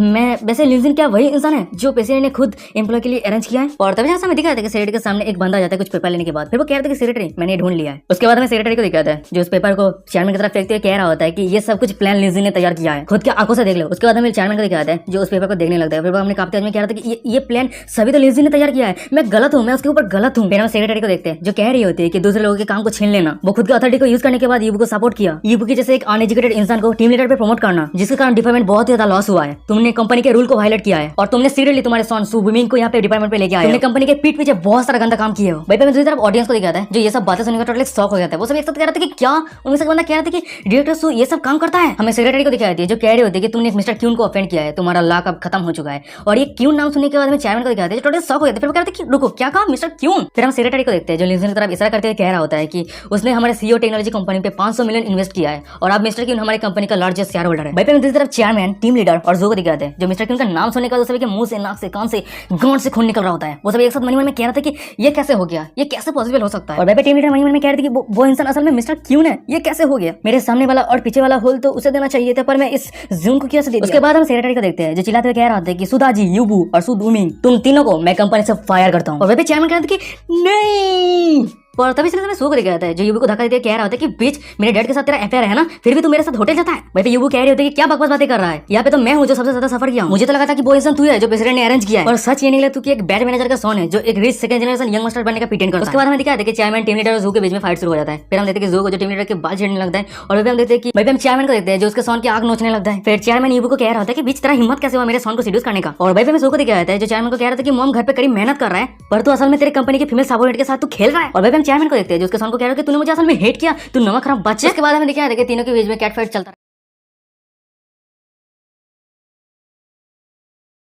मैं वैसे लिंसन क्या वही इंसान है जो प्रेसिडेंट ने खुद एम्प्लॉय के लिए अरेंज किया है। और तभी जैसा हमें दिखाया था कि सेक्रेटरी के सामने एक बंदा आ जाता है कुछ पेपर लेने के बाद। फिर वो कह रहा था कि सेक्रेटरी मैंने ढूंढ लिया है। उसके बाद हमें सेक्रेटरी को दिखाता है जो उस पेपर को चेयरमैन की तरफ फेंकते हुए कह रहा होता है कि ये सब कुछ प्लान लिंसन ने तैयार किया है, खुद के आंखों से देख लो। उसके बाद हमें चेयरमैन को दिखाता है जो उस पेपर को देखने लगता है। फिर हमने कांपते हुए कह रहा था कि ये प्लान सभी तो लिंसन ने तैयार किया है, मैं गलत हूँ, मैं उसके ऊपर गलत हूँ। फिर हम सेक्रेटरी को देखते हैं जो कह रही होती है कि दूसरे लोगों के काम को छीन लेना, वो खुद की अथॉरिटी को यूज करने के बाद ईबू को सपोर्ट किया, ईबू की जैसे एक अनएजुकेटेड इंसान को टीम लीडर पे प्रमोट करना, जिसके कारण डिपार्टमेंट बहुत ज्यादा लॉस हुआ है। तुमने कंपनी के रूल को वायलेट किया है और तुमने सीरियसली तुम्हारे सन सुमिंग को यहाँ पे डिपार्टमेंट पे लेके आए। तुमने कंपनी के पीठ पीछे बहुत सारा गंदा काम किया हो। भाई पे मैं दूसरी तरफ ऑडियंस को दिखाता है जो ये सब बातें सुनकर टोटली शॉक हो जाता है। वो सब एक साथ कह रहे थे कि क्या, उनमें से बंदा कह रहा था कि डायरेक्टर सु ये सब काम करता है। हमें सेक्रेटरी को दिखाई थी जो कह रही होती है कि तुमने मिस्टर क्यून को ऑफेंड किया है, तुम्हारा लाक अब खत्म हो चुका है। और ये क्यून नाम सुनने के बाद हमें चेयरमैन को दिखाते हैं जो टोटली शॉक हो जाते हैं। फिर वो कहते हैं कि रुको क्या कहा मिस्टर क्यून। फिर हम सेक्रेटरी को देखते हैं जो लिंसन की तरफ इशारा करते हुए कह रहा होता है कि उसने हमारे सीईओ टेक्नोलॉजी कंपनी पे 500 मिलियन इन्वेस्ट किया है और अब मिस्टर क्यून हमारी कंपनी का लार्जेस्ट शेयर होल्डर है। भाई पे दूसरी तरफ चेयरमैन टीम लीडर और जो को दिखाते हैं जो मिस्टर क्यून का नाम सुनने के बाद सभी के मुंह से, नाक से, कान से, गांठ से खून निकल रहा होता है। वो सब एक साथ मन में कह रहा था कि ये कैसे हो गया, ये कैसे पॉसिबल हो सकता है। और भाई पे टीम लीडर मन में कह रही थी कि वो इंसान असल में मिस्टर क्यून है, ये कैसे हो गया। मेरे सामने वाला और पीछे वाला होल तो उसे देना चाहिए था पर मैं इस जून को कैसे दे दिया। उसके बाद हम सेक्रेटरी को देखते हैं जो चिल्लाते हुए कह रहा था कि सुधा जी, यूबू और सुदुमिंग तुम तीनों को मैं कंपनी से फायर करता हूँ। और भाई पे चेयरमैन कह रहा था कि नहीं। और तभी से मैं सो कर गया था जो यूबू को धक्का देते कह रहा होता है कि बीच मेरे डैड के साथ तेरा अफेयर है ना, फिर भी तू मेरे साथ होटल जाता है। भाई पे यूबू कह रही होती है कि क्या बकवास बातें कर रहा है, यहाँ पे तो मैं हूँ जो सबसे ज्यादा सफर किया हूँ। मुझे तो लगा था कि वो इंसान तू है जो प्रेसिडेंट ने अरेंज किया है और सच ये निकला तू कि एक बैड मैनेजर का सोन है जो एक rich second generation young master बनने का प्रिटेंड करता है। उसके बाद हमें दिखाया था कि चेयरमैन टीम लीडर और जू के बीच में फाइट शुरू हो जाता है। फिर हम देखते हैं कि जू को जो टीम लीडर के बाल छेड़ने लगता है और हम देखते हैं कि भाई हम चेयरमैन को देखते हैं जो उसके सोन की आग नोचने लगता है। फिर चेयरमैन यूबू को कह रहा होता है कि बीच तेरा हिम्मत कैसे हुआ मेरे सोन को सीड्यूस करने का। और भाई हमें जू को दिखाया है जो चेयरमैन को कह रहा था कि मॉम घर पे करीब मेहनत कर रहा है पर तू असल में तेरे कंपनी के फीमेल सबऑर्डिनेट के साथ तू खेल रहा है। और भाई हम चेयरमैन को देखते हैं जो उसके सोन को कह रहा है कि तूने मुझे असल में हेट किया, तू नमक खराब बच्चे। इसके बाद हमें दिखाया था कि तीनों के बीच में कैट फाइट चलता